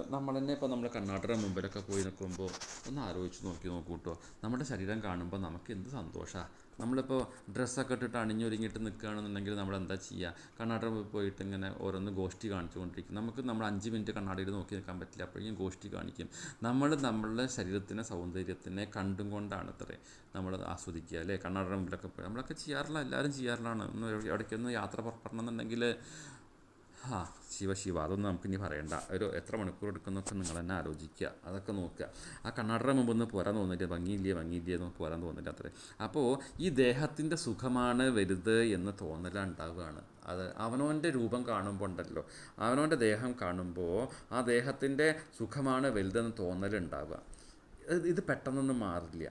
നമ്മൾ കണ്ണാടിയുടെ മുമ്പിലൊക്കെ പോയി നിൽക്കുമ്പോൾ ഒന്ന് ആലോചിച്ച് നോക്കൂ കേട്ടോ. നമ്മുടെ ശരീരം കാണുമ്പോൾ നമുക്ക് എന്ത് സന്തോഷമാണ്. നമ്മളിപ്പോൾ ഡ്രസ്സൊക്കെ ഇട്ടിട്ട് അണിഞ്ഞൊരുങ്ങിയിട്ട് നിൽക്കുകയാണെന്നുണ്ടെങ്കിൽ നമ്മൾ എന്താ ചെയ്യുക? കണ്ണാടിയുടെ മുമ്പിൽ പോയിട്ട് ഇങ്ങനെ ഓരോന്ന് ഗോഷ്ടി കാണിച്ചുകൊണ്ടിരിക്കും. നമ്മൾ 5 മിനിറ്റ് കണ്ണാടിയിൽ നോക്കി നിൽക്കാൻ പറ്റില്ല, അപ്പോഴേക്കും ഗോഷ്ടി കാണിക്കും. നമ്മളുടെ ശരീരത്തിൻ്റെ സൗന്ദര്യത്തിനെ കണ്ടും കൊണ്ടാണ് നമ്മൾ ആസ്വദിക്കുക അല്ലേ. കണ്ണാടിയുടെ മുമ്പിലൊക്കെ പോയി നമ്മളൊക്കെ ചെയ്യാറില്ല, എല്ലാവരും ചെയ്യാറില്ലാണ്. എവിടേക്കൊന്ന് യാത്ര പുറപ്പെടണമെന്നുണ്ടെങ്കിൽ ശിവ അതൊന്നും നമുക്കിനി പറയണ്ട. എത്ര മണിക്കൂർ എടുക്കുന്നൊക്കെ നിങ്ങൾ തന്നെ ആലോചിക്കുക, അതൊക്കെ നോക്കുക. ആ കണ്ണാടിയുടെ മുമ്പ് ഒന്ന് പോരാൻ തോന്നില്ല, ഭംഗിയില്ലേ എന്ന് പോരാൻ തോന്നില്ല അത്രേ. അപ്പോൾ ഈ ദേഹത്തിൻ്റെ സുഖമാണ് വലുത് എന്ന് തോന്നലുണ്ടാവുകയാണ്. അത് അവനവൻ്റെ രൂപം കാണുമ്പോൾ ഉണ്ടല്ലോ, അവനവൻ്റെ ദേഹം കാണുമ്പോൾ ആ ദേഹത്തിൻ്റെ സുഖമാണ് വലുതെന്ന് തോന്നലുണ്ടാവുക. ഇത് പെട്ടെന്നൊന്നും മാറില്ല.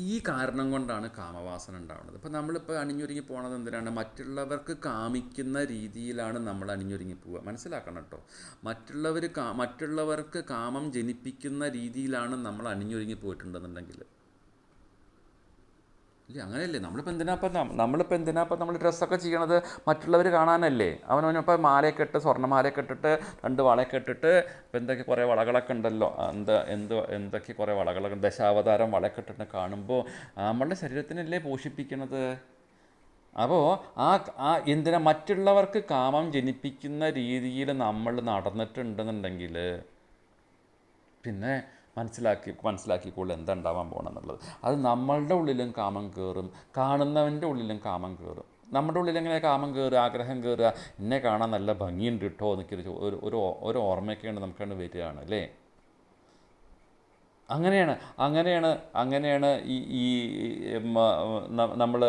ഈ കാരണം കൊണ്ടാണ് കാമവാസന ഉണ്ടാവുന്നത്. ഇപ്പോൾ നമ്മളിപ്പോൾ അണിഞ്ഞൊരുങ്ങി പോണത് എന്തിനാണ്? മറ്റുള്ളവർക്ക് കാമിക്കുന്ന രീതിയിലാണ് നമ്മൾ അണിഞ്ഞൊരുങ്ങി പോവുക. മനസ്സിലാക്കണം കേട്ടോ. മറ്റുള്ളവർക്ക് കാമം ജനിപ്പിക്കുന്ന രീതിയിലാണ് നമ്മൾ അണിഞ്ഞൊരുങ്ങി പോയിട്ടുണ്ടെന്നുണ്ടെങ്കിൽ, ഇല്ല അങ്ങനെയല്ലേ? നമ്മളിപ്പോൾ എന്തിനാപ്പം നമ്മൾ ഡ്രസ്സൊക്കെ ചെയ്യണത്? മറ്റുള്ളവർ കാണാനല്ലേ? അവനവനിപ്പോൾ മാലയൊക്കെ ഇട്ട്, സ്വർണ്ണമാലയൊക്കെ ഇട്ടിട്ട്, 2 വളയൊക്കെ ഇട്ടിട്ട്, ഇപ്പം എന്തൊക്കെ കുറേ വളകളൊക്കെ ഉണ്ടല്ലോ, എന്തൊക്കെ കുറേ വളകളൊക്കെ, ദശാവതാരം വളയൊക്കെ ഇട്ടിട്ട് കാണുമ്പോൾ നമ്മളുടെ ശരീരത്തിനല്ലേ പോഷിപ്പിക്കണത്. അപ്പോൾ എന്തിനാ മറ്റുള്ളവർക്ക് കാമം ജനിപ്പിക്കുന്ന രീതിയിൽ നമ്മൾ നടന്നിട്ടുണ്ടെന്നുണ്ടെങ്കിൽ പിന്നെ മനസ്സിലാക്കിക്കോളൂ എന്താ ഉണ്ടാവാൻ പോകണമെന്നുള്ളത്. അത് നമ്മളുടെ ഉള്ളിലും കാമം കയറും, കാണുന്നവൻ്റെ ഉള്ളിലും കാമം കയറും. നമ്മുടെ ഉള്ളിൽ എങ്ങനെ കാമം കയറുക, ആഗ്രഹം കയറുക? എന്നെ കാണാൻ നല്ല ഭംഗിയുണ്ട് കേട്ടോ എന്നൊക്കെ ഒരു ഓർമ്മയൊക്കെയാണ് നമുക്കാണ് വരികയാണ് അല്ലേ? അങ്ങനെയാണ് ഈ നമ്മൾ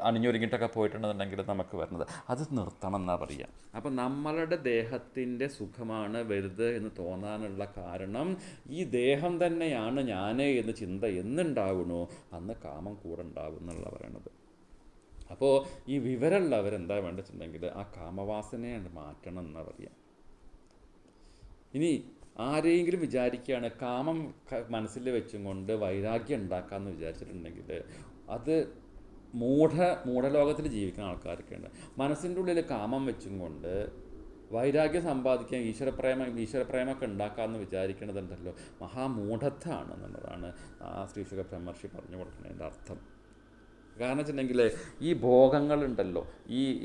അണിഞ്ഞൊരുങ്ങിയിട്ടൊക്കെ പോയിട്ടുണ്ടെന്നുണ്ടെങ്കിൽ നമുക്ക് വരുന്നത്. അത് നിർത്തണം എന്നാണ് പറയുക. അപ്പം നമ്മളുടെ ദേഹത്തിൻ്റെ സുഖമാണ് വലുത് എന്ന് തോന്നാനുള്ള കാരണം ഈ ദേഹം തന്നെയാണ് ഞാൻ എന്ന് ചിന്ത എന്നുണ്ടാവണോ അന്ന് കാമം കൂടെ ഉണ്ടാവും എന്നുള്ള പറയണത്. അപ്പോൾ ഈ വിവരമുള്ളവരെന്താ വേണ്ടിട്ടുണ്ടെങ്കിൽ ആ കാമവാസനയെ മാറ്റണം എന്നാണ് പറയുക. ഇനി ആരെങ്കിലും വിചാരിക്കുകയാണ് കാമം മനസ്സിൽ വെച്ചും കൊണ്ട് വൈരാഗ്യം ഉണ്ടാക്കാമെന്ന് വിചാരിച്ചിട്ടുണ്ടെങ്കിൽ അത് മൂഢലോകത്തിൽ ജീവിക്കുന്ന ആൾക്കാരൊക്കെയുണ്ട്. മനസ്സിൻ്റെ ഉള്ളിൽ കാമം വെച്ചും കൊണ്ട് വൈരാഗ്യം സമ്പാദിക്കാൻ ഈശ്വരപ്രേമൊക്കെ ഉണ്ടാക്കാമെന്ന് വിചാരിക്കണതുണ്ടല്ലോ, മഹാമൂഢത്വമാണ് എന്നുള്ളതാണ് ശ്രീശുക ബ്രഹ്മർഷി പറഞ്ഞു കൊടുക്കുന്നതിൻ്റെ അർത്ഥം. കാരണം വെച്ചിട്ടുണ്ടെങ്കിൽ ഈ ഭോഗങ്ങളുണ്ടല്ലോ,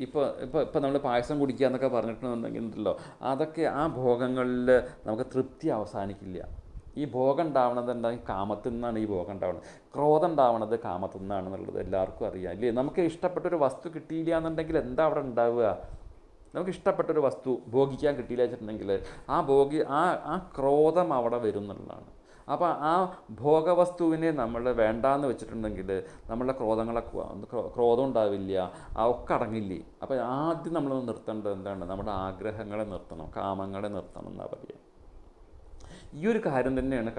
ഇപ്പോൾ നമ്മൾ പായസം കുടിക്കുക എന്നൊക്കെ പറഞ്ഞിട്ടുണ്ടെങ്കിൽ ഉണ്ടല്ലോ, അതൊക്കെ ആ ഭോഗങ്ങളിൽ നമുക്ക് തൃപ്തി അവസാനിക്കില്ല. ഈ ഭോഗം ഉണ്ടാവണത് എന്താ? കാമത്തിൽ നിന്നാണ് ഈ ഭോഗം ഉണ്ടാവുന്നത്. ക്രോധം ഉണ്ടാവണത് കാമത്തിൽ നിന്നാണെന്നുള്ളത് എല്ലാവർക്കും അറിയാം ഇല്ലേ? നമുക്ക് ഇഷ്ടപ്പെട്ടൊരു വസ്തു കിട്ടിയില്ല എന്നുണ്ടെങ്കിൽ എന്താ അവിടെ ഉണ്ടാവുക? നമുക്ക് ഇഷ്ടപ്പെട്ടൊരു വസ്തു ഭോഗിക്കാൻ കിട്ടിയില്ല വെച്ചിട്ടുണ്ടെങ്കിൽ ആ ക്രോധം അവിടെ വരും എന്നുള്ളതാണ്. അപ്പോൾ ആ ഭോഗവസ്തുവിനെ നമ്മൾ വേണ്ടാന്ന് വെച്ചിട്ടുണ്ടെങ്കിൽ നമ്മളുടെ ക്രോധം ഉണ്ടാവില്ല, ഒക്കെ അടങ്ങില്ലേ. അപ്പോൾ ആദ്യം നമ്മൾ നിർത്തേണ്ടത് എന്താണ്? നമ്മുടെ ആഗ്രഹങ്ങളെ നിർത്തണം, കാമങ്ങളെ നിർത്തണം എന്നാണ് പറയുക. ഈ ഒരു കാര്യം തന്നെയാണ്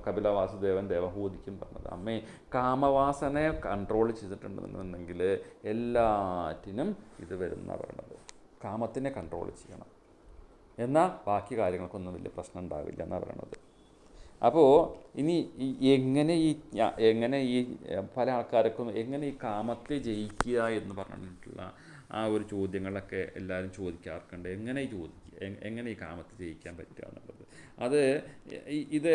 കപിലവാസുദേവൻ ദേവഹൂതിക്കും പറഞ്ഞത്. അമ്മേ, കാമവാസനയെ കൺട്രോൾ ചെയ്തിട്ടുണ്ടെന്നുണ്ടെങ്കിൽ എല്ലാറ്റിനും ഇത് വരുന്ന പറയണത്. കാമത്തിനെ കൺട്രോൾ ചെയ്യണം, എന്നാൽ ബാക്കി കാര്യങ്ങൾക്കൊന്നും വലിയ പ്രശ്നം ഉണ്ടാവില്ല എന്നാണ് പറയണത്. അപ്പോൾ ഇനി എങ്ങനെ ഈ പല ആൾക്കാർക്കും എങ്ങനെ ഈ കാമത്തെ ജയിക്കുക എന്ന് പറഞ്ഞിട്ടുള്ള ആ ഒരു ചോദ്യങ്ങളൊക്കെ എല്ലാവരും ചോദിക്കാറുണ്ട്. എങ്ങനെ ഈ കാമത്തെ ജയിക്കാൻ പറ്റുക എന്നുള്ളത്. ഇത്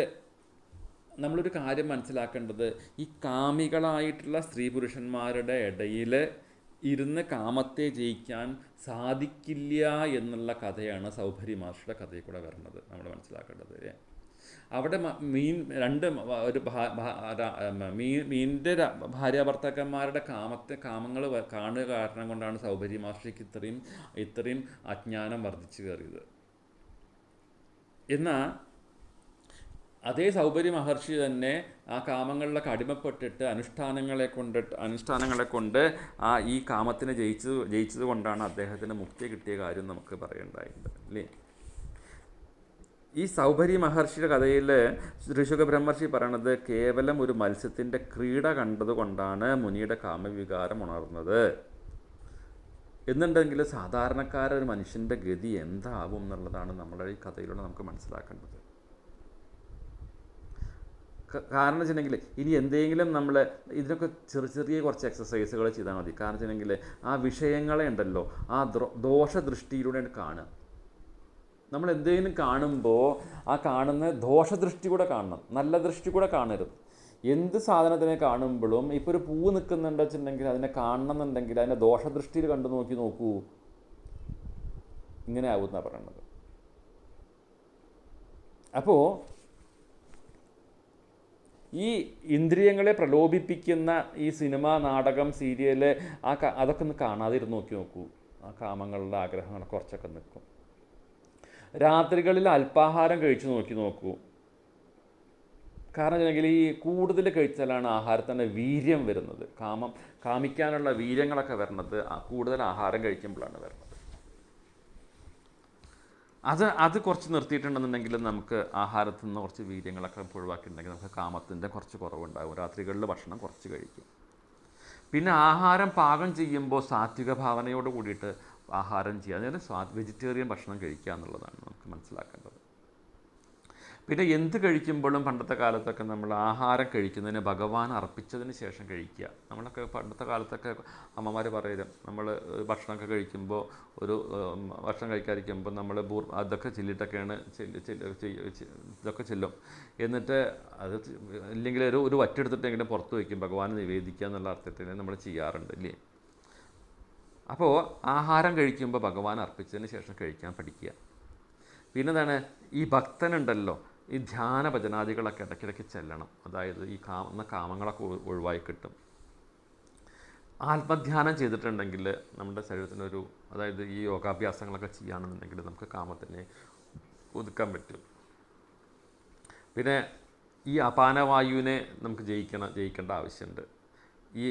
നമ്മളൊരു കാര്യം മനസ്സിലാക്കേണ്ടത്, ഈ കാമികളായിട്ടുള്ള സ്ത്രീ പുരുഷന്മാരുടെ ഇടയിൽ ഇരുന്ന് കാമത്തെ ജയിക്കാൻ സാധിക്കില്ല എന്നുള്ള കഥയാണ് സൗഭരി മഹർഷിയുടെ കഥയിൽ കൂടെ വരുന്നത്. നമ്മൾ മനസ്സിലാക്കേണ്ടത് അവിടെ മീനിൻ്റെ ഭാര്യാഭർത്താക്കന്മാരുടെ കാമങ്ങൾ കാണുക കാരണം കൊണ്ടാണ് സൗഭരി മഹർഷിക്ക് ഇത്രയും അജ്ഞാനം വർദ്ധിച്ചു കയറിയത്. എന്നാൽ അതേ സൗഭരി മഹർഷി തന്നെ ആ കാമങ്ങളിലൊക്കെ അടിമപ്പെട്ടിട്ട് അനുഷ്ഠാനങ്ങളെ കൊണ്ട് ഈ കാമത്തിനെ ജയിച്ചത് കൊണ്ടാണ് അദ്ദേഹത്തിന് മുക്തി കിട്ടിയ കാര്യം നമുക്ക് പറയേണ്ടതായിട്ടുണ്ട് അല്ലേ? ഈ സൗഭരി മഹർഷിയുടെ കഥയിൽ ഋഷുക ബ്രഹ്മർഷി പറയണത് കേവലം ഒരു മത്സ്യത്തിൻ്റെ ക്രീഡ കണ്ടതുകൊണ്ടാണ് മുനിയുടെ കാമവികാരം ഉണർന്നത് എന്നുണ്ടെങ്കിൽ സാധാരണക്കാരൊരു മനുഷ്യൻ്റെ ഗതി എന്താവും എന്നുള്ളതാണ് നമ്മുടെ ഈ കഥയിലൂടെ നമുക്ക് മനസ്സിലാക്കേണ്ടത്. കാരണം വെച്ചിട്ടുണ്ടെങ്കിൽ ഇനി എന്തെങ്കിലും നമ്മൾ ഇതിനൊക്കെ ചെറിയ കുറച്ച് എക്സസൈസുകൾ ചെയ്താൽ മതി. കാരണം വെച്ചിട്ടുണ്ടെങ്കിൽ ആ വിഷയങ്ങളെ ഉണ്ടല്ലോ ആ ദോഷദൃഷ്ടിയിലൂടെ കാണുക. നമ്മൾ എന്തെങ്കിലും കാണുമ്പോൾ ആ കാണുന്ന ദോഷദൃഷ്ടി കൂടെ കാണണം, നല്ല ദൃഷ്ടി കൂടെ കാണരുത്. എന്ത് സാധനത്തിനെ കാണുമ്പോഴും ഇപ്പോൾ ഒരു പൂവ് നിൽക്കുന്നുണ്ട് വെച്ചിട്ടുണ്ടെങ്കിൽ അതിനെ കാണണമെന്നുണ്ടെങ്കിൽ അതിനെ ദോഷദൃഷ്ടിയിൽ നോക്കൂ, ഇങ്ങനെ ആവുമെന്നാണ് പറയണത്. അപ്പോൾ ഈ ഇന്ദ്രിയങ്ങളെ പ്രലോഭിപ്പിക്കുന്ന ഈ സിനിമ, നാടകം, സീരിയല് അതൊക്കെ ഒന്ന് കാണാതിരുന്ന് നോക്കൂ. ആ കാമങ്ങളുടെ ആഗ്രഹങ്ങൾ കുറച്ചൊക്കെ നിൽക്കും. രാത്രികളിൽ അല്പാഹാരം കഴിച്ചു നോക്കൂ. കാരണം വെച്ചിട്ടുണ്ടെങ്കിൽ ഈ കൂടുതൽ കഴിച്ചാലാണ് ആഹാരത്തിൻ്റെ വീര്യം വരുന്നത്. കാമിക്കാനുള്ള വീര്യങ്ങളൊക്കെ വരുന്നത് കൂടുതൽ ആഹാരം കഴിക്കുമ്പോഴാണ് വരുന്നത്. അത് കുറച്ച് നിർത്തിയിട്ടുണ്ടെന്നുണ്ടെങ്കിൽ നമുക്ക് ആഹാരത്തിൽ നിന്ന് കുറച്ച് വീര്യങ്ങളൊക്കെ ഒഴിവാക്കിയിട്ടുണ്ടെങ്കിൽ നമുക്ക് കാമത്തിൻ്റെ കുറച്ച് കുറവുണ്ടാകും. രാത്രികളിൽ ഭക്ഷണം കുറച്ച് കഴിക്കും. പിന്നെ ആഹാരം പാകം ചെയ്യുമ്പോൾ സാത്വിക ഭാവനയോട് കൂടിയിട്ട് ആഹാരം ചെയ്യുക, അതായത് വെജിറ്റേറിയൻ ഭക്ഷണം കഴിക്കുക എന്നുള്ളതാണ് നമുക്ക് മനസ്സിലാക്കേണ്ടത്. പിന്നെ എന്ത് കഴിക്കുമ്പോഴും പണ്ടത്തെ കാലത്തൊക്കെ നമ്മൾ ആഹാരം കഴിക്കുന്നതിന് ഭഗവാൻ അർപ്പിച്ചതിന് ശേഷം കഴിക്കുക. നമ്മളൊക്കെ പണ്ടത്തെ കാലത്തൊക്കെ അമ്മമാർ പറയും, നമ്മൾ ഭക്ഷണമൊക്കെ കഴിക്കുമ്പോൾ ഭക്ഷണം കഴിക്കാതിരിക്കുമ്പോൾ നമ്മൾ അതൊക്കെ ചെല്ലിട്ടൊക്കെയാണ് ഇതൊക്കെ ചെല്ലും. എന്നിട്ട് അത് ഇല്ലെങ്കിൽ ഒരു വറ്റെടുത്തിട്ടെങ്കിലും പുറത്ത് വയ്ക്കും, ഭഗവാന് നിവേദിക്കുക എന്നുള്ള അർത്ഥത്തിൽ നമ്മൾ ചെയ്യാറുണ്ട് അല്ലേ. അപ്പോൾ ആഹാരം കഴിക്കുമ്പോൾ ഭഗവാൻ അർപ്പിച്ചതിന് ശേഷം കഴിക്കാൻ പഠിക്കുക. പിന്നെ എന്താണ്, ഈ ഭക്തനുണ്ടല്ലോ, ഈ ധ്യാന ഭജനാദികളൊക്കെ ഇടയ്ക്കിടയ്ക്ക് ചെല്ലണം. അതായത് ഈ കാമങ്ങളൊക്കെ ഒഴിവായി കിട്ടും. ആത്മധ്യാനം ചെയ്തിട്ടുണ്ടെങ്കിൽ നമ്മുടെ ശരീരത്തിനൊരു, അതായത് ഈ യോഗാഭ്യാസങ്ങളൊക്കെ ചെയ്യുകയാണെന്നുണ്ടെങ്കിൽ നമുക്ക് കാമത്തിനെ ഒതുക്കാൻ പറ്റും. പിന്നെ ഈ അപാനവായുവിനെ നമുക്ക് ജയിക്കേണ്ട ആവശ്യമുണ്ട്. ഈ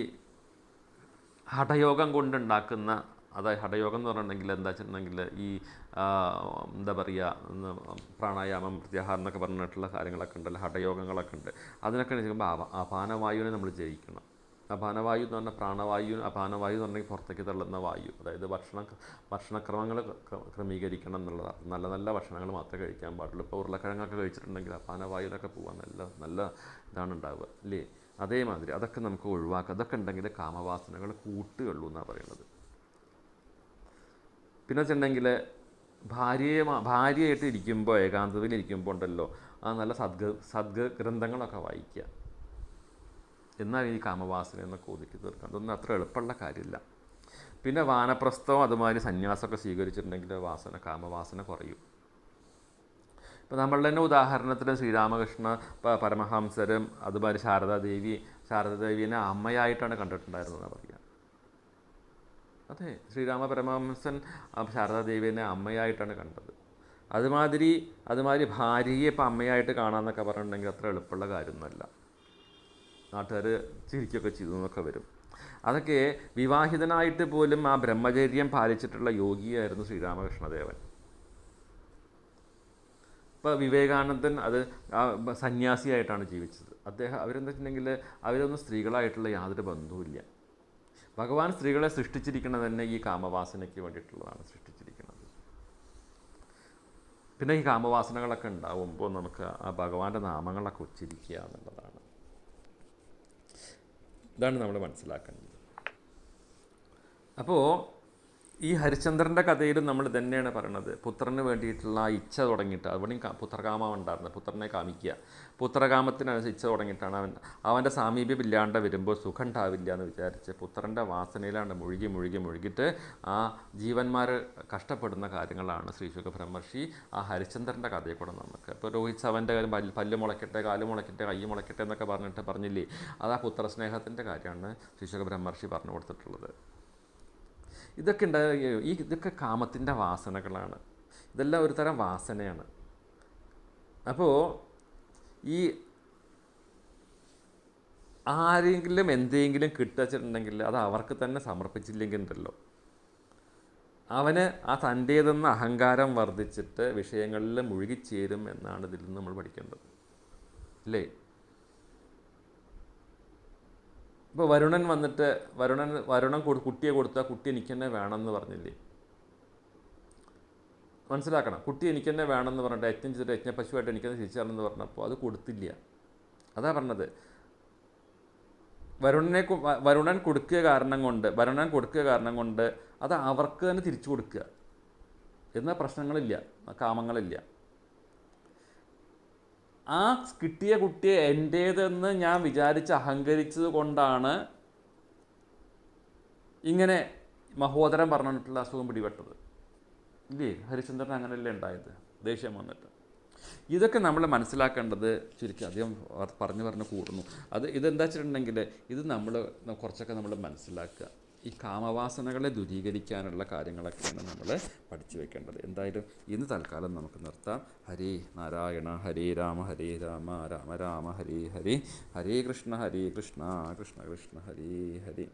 ഹഠയോഗം കൊണ്ടുണ്ടാക്കുന്ന, അതായത് ഹഠയോഗം എന്ന് പറഞ്ഞിട്ടുണ്ടെങ്കിൽ എന്താ വെച്ചിട്ടുണ്ടെങ്കിൽ ഈ എന്താ പറയുക, പ്രാണായാമം, പ്രത്യാഹാരം എന്നൊക്കെ പറഞ്ഞിട്ടുള്ള കാര്യങ്ങളൊക്കെ ഉണ്ടല്ലോ, ഹഠയോഗങ്ങളൊക്കെ ഉണ്ട്. അതിനൊക്കെ ചെയ്യുമ്പോൾ അപാനവായുവിനെ നമ്മൾ ജയിക്കണം. അപാനവായു എന്ന് പറഞ്ഞാൽ അപാനവായു എന്ന് പറഞ്ഞാൽ പുറത്തേക്ക് തള്ളുന്ന വായു, അതായത് ഭക്ഷണക്രമങ്ങൾ ക്രമീകരിക്കണം എന്നുള്ളതാണ്. നല്ല നല്ല ഭക്ഷണങ്ങൾ മാത്രമേ കഴിക്കാൻ പാടുള്ളൂ. ഇപ്പോൾ ഉരുളക്കിഴങ്ങൊക്കെ കഴിച്ചിട്ടുണ്ടെങ്കിൽ അപാനവായുവിലൊക്കെ പോകാൻ നല്ല ഇതാണ് ഉണ്ടാവുക അല്ലേ. അതേമാതിരി അതൊക്കെ നമുക്ക് ഒഴിവാക്കുക. അതൊക്കെ ഉണ്ടെങ്കിൽ കാമവാസനകൾ കൂട്ടുകയുള്ളൂ എന്നാണ് പറയുന്നത്. പിന്നെ വെച്ചിട്ടുണ്ടെങ്കിൽ ഭാര്യയായിട്ട് ഇരിക്കുമ്പോൾ, ഏകാന്തതയിൽ ഇരിക്കുമ്പോൾ ഉണ്ടല്ലോ, നല്ല സദ്ഗ്രന്ഥങ്ങളൊക്കെ വായിക്കുക. എന്നാൽ ഈ കാമവാസനയെന്നൊക്കെ ഒതുക്കി തീർക്കാം. അതൊന്നും അത്ര എളുപ്പമുള്ള കാര്യമില്ല. പിന്നെ വാനപ്രസ്ഥവും അതുമാതിരി സന്യാസമൊക്കെ സ്വീകരിച്ചിട്ടുണ്ടെങ്കിൽ കാമവാസന കുറയും. ഇപ്പോൾ നമ്മളുടെ തന്നെ ഉദാഹരണത്തിന് ശ്രീരാമകൃഷ്ണ പരമഹംസരും അതുമാതിരി ശാരദാദേവിനെ അമ്മയായിട്ടാണ് കണ്ടിട്ടുണ്ടായിരുന്നതെന്ന് പറയുക. അതെ, ശ്രീരാമ പരമഹംസൻ ശാരദാദേവിനെ അമ്മയായിട്ടാണ് കണ്ടത്. അതുമാതിരി ഭാര്യയെ ഇപ്പം അമ്മയായിട്ട് കാണാമെന്നൊക്കെ പറഞ്ഞിട്ടുണ്ടെങ്കിൽ അത്ര എളുപ്പമുള്ള കാര്യമൊന്നുമല്ല. നാട്ടുകാർ ചിരിക്കുകയൊക്കെ ചെയ്തു എന്നൊക്കെ വരും. അതൊക്കെ വിവാഹിതനായിട്ട് പോലും ആ ബ്രഹ്മചര്യം പാലിച്ചിട്ടുള്ള യോഗിയായിരുന്നു ശ്രീരാമകൃഷ്ണദേവൻ. ഇപ്പോൾ വിവേകാനന്ദൻ സന്യാസിയായിട്ടാണ് ജീവിച്ചത്. അവരെന്താ വെച്ചിട്ടുണ്ടെങ്കിൽ അവരൊന്നും സ്ത്രീകളായിട്ടുള്ള യാതൊരു ബന്ധവുമില്ല. ഭഗവാൻ സ്ത്രീകളെ സൃഷ്ടിച്ചിരിക്കുന്നത് തന്നെ ഈ കാമവാസനയ്ക്ക് വേണ്ടിയിട്ടുള്ളതാണ് സൃഷ്ടിച്ചിരിക്കുന്നത്. പിന്നെ ഈ കാമവാസനകളൊക്കെ ഉണ്ടാവുമ്പോൾ നമുക്ക് ആ ഭഗവാന്റെ നാമങ്ങളൊക്കെ ഉച്ചരിക്കുക എന്നുള്ളതാണ്. ഇതാണ് നമ്മൾ മനസ്സിലാക്കേണ്ടത്. അപ്പോൾ ഈ ഹരിശ്ചന്ദ്രൻ്റെ കഥയിലും നമ്മൾ തന്നെയാണ് പറയണത്, പുത്രന് വേണ്ടിയിട്ടുള്ള ഇച്ഛ തുടങ്ങിയിട്ട്, അവിടെയും പുത്രകാമം ഉണ്ടായിരുന്നത്, പുത്രനെ കാമിക്കുക. പുത്രകാമത്തിനനുസരിച്ച് ഇച്ഛ തുടങ്ങിയിട്ടാണ് അവൻ്റെ സാമീപ്യം ഇല്ലാണ്ട് വരുമ്പോൾ സുഖം ഉണ്ടാവില്ല എന്ന് വിചാരിച്ച് പുത്രൻ്റെ വാസനയിലാണ് മുഴുകിയിട്ട് ആ ജീവന്മാർ കഷ്ടപ്പെടുന്ന കാര്യങ്ങളാണ് ശ്രീശുക ബ്രഹ്മർഷി ആ ഹരിശ്ചന്ദ്രൻ്റെ കഥയെ കൂടെ നമുക്ക്. ഇപ്പോൾ രോഹിത് സവൻ്റെ കാര്യം, പല്ല് മുളയ്ക്കട്ടെ, കാല് മുളയ്ക്കട്ടെ, കൈ മുളയ്ക്കട്ടെ എന്നൊക്കെ പറഞ്ഞില്ലേ, അത് ആ പുത്രസ്നേഹത്തിൻ്റെ കാര്യമാണ് ശ്രീശുക ബ്രഹ്മർഷി പറഞ്ഞു കൊടുത്തിട്ടുള്ളത്. ഇതൊക്കെ കാമത്തിൻ്റെ വാസനകളാണ്. ഇതെല്ലാം ഒരു തരം വാസനയാണ്. അപ്പോൾ ഈ ആരെങ്കിലും എന്തെങ്കിലും കിട്ടുവച്ചിട്ടുണ്ടെങ്കിൽ അത് അവർക്ക് തന്നെ സമർപ്പിച്ചില്ലെങ്കിൽ ഉണ്ടല്ലോ, അവന് ആ തൻ്റേതെന്ന അഹങ്കാരം വർദ്ധിച്ചിട്ട് വിഷയങ്ങളിൽ മുഴുകിച്ചേരും എന്നാണ് ഇതിൽ നിന്ന് നമ്മൾ പഠിക്കേണ്ടത് അല്ലേ. ഇപ്പോൾ വരുണൻ വന്നിട്ട് വരുണൻ കുട്ടിയെ കൊടുത്താൽ കുട്ടി എനിക്ക് തന്നെ വേണമെന്ന് പറഞ്ഞില്ലേ. മനസ്സിലാക്കണം, കുട്ടി എനിക്ക് തന്നെ വേണമെന്ന് പറഞ്ഞിട്ട് യജ്ഞം ചെയ്തിട്ട് യജ്ഞപശുവായിട്ട് എനിക്കത് തിരിച്ചറിഞ്ഞെന്ന് പറഞ്ഞപ്പോൾ അത് കൊടുത്തില്ല. അതാ പറഞ്ഞത്, വരുണൻ കൊടുക്കുക കാരണം കൊണ്ട് അത് അവർക്ക് തന്നെ തിരിച്ചു കൊടുക്കുക. എന്നാൽ പ്രശ്നങ്ങളില്ല, കാമങ്ങളില്ല. ആ കിട്ടിയ കുട്ടിയെ എൻ്റേതെന്ന് ഞാൻ വിചാരിച്ച് അഹങ്കരിച്ചത് കൊണ്ടാണ് ഇങ്ങനെ മഹോദരം പറഞ്ഞിട്ടുള്ള അസുഖം പിടിപെട്ടത് ഇല്ലേ. ഹരിശ്ചന്ദ്രൻ അങ്ങനെയല്ലേ ഉണ്ടായത്, ദേഷ്യം വന്നിട്ട്. ഇതൊക്കെ നമ്മൾ മനസ്സിലാക്കേണ്ടത് ചുരുക്കി അധികം പറഞ്ഞു കൂടുന്നു. ഇതെന്താ വെച്ചിട്ടുണ്ടെങ്കിൽ ഇത് കുറച്ചൊക്കെ നമ്മൾ മനസ്സിലാക്കുക. ഈ കാമവാസനകളെ ദൂരീകരിക്കാനുള്ള കാര്യങ്ങളൊക്കെയാണ് നമ്മൾ പഠിച്ചു വെക്കേണ്ടത്. എന്തായാലും ഇന്ന് തൽക്കാലം നമുക്ക് നിർത്താം. ഹരേ നാരായണ, ഹരേ രാമ രാമ രാമ ഹരേ ഹരേ, ഹരേ കൃഷ്ണ കൃഷ്ണ കൃഷ്ണ ഹരേ ഹരേ.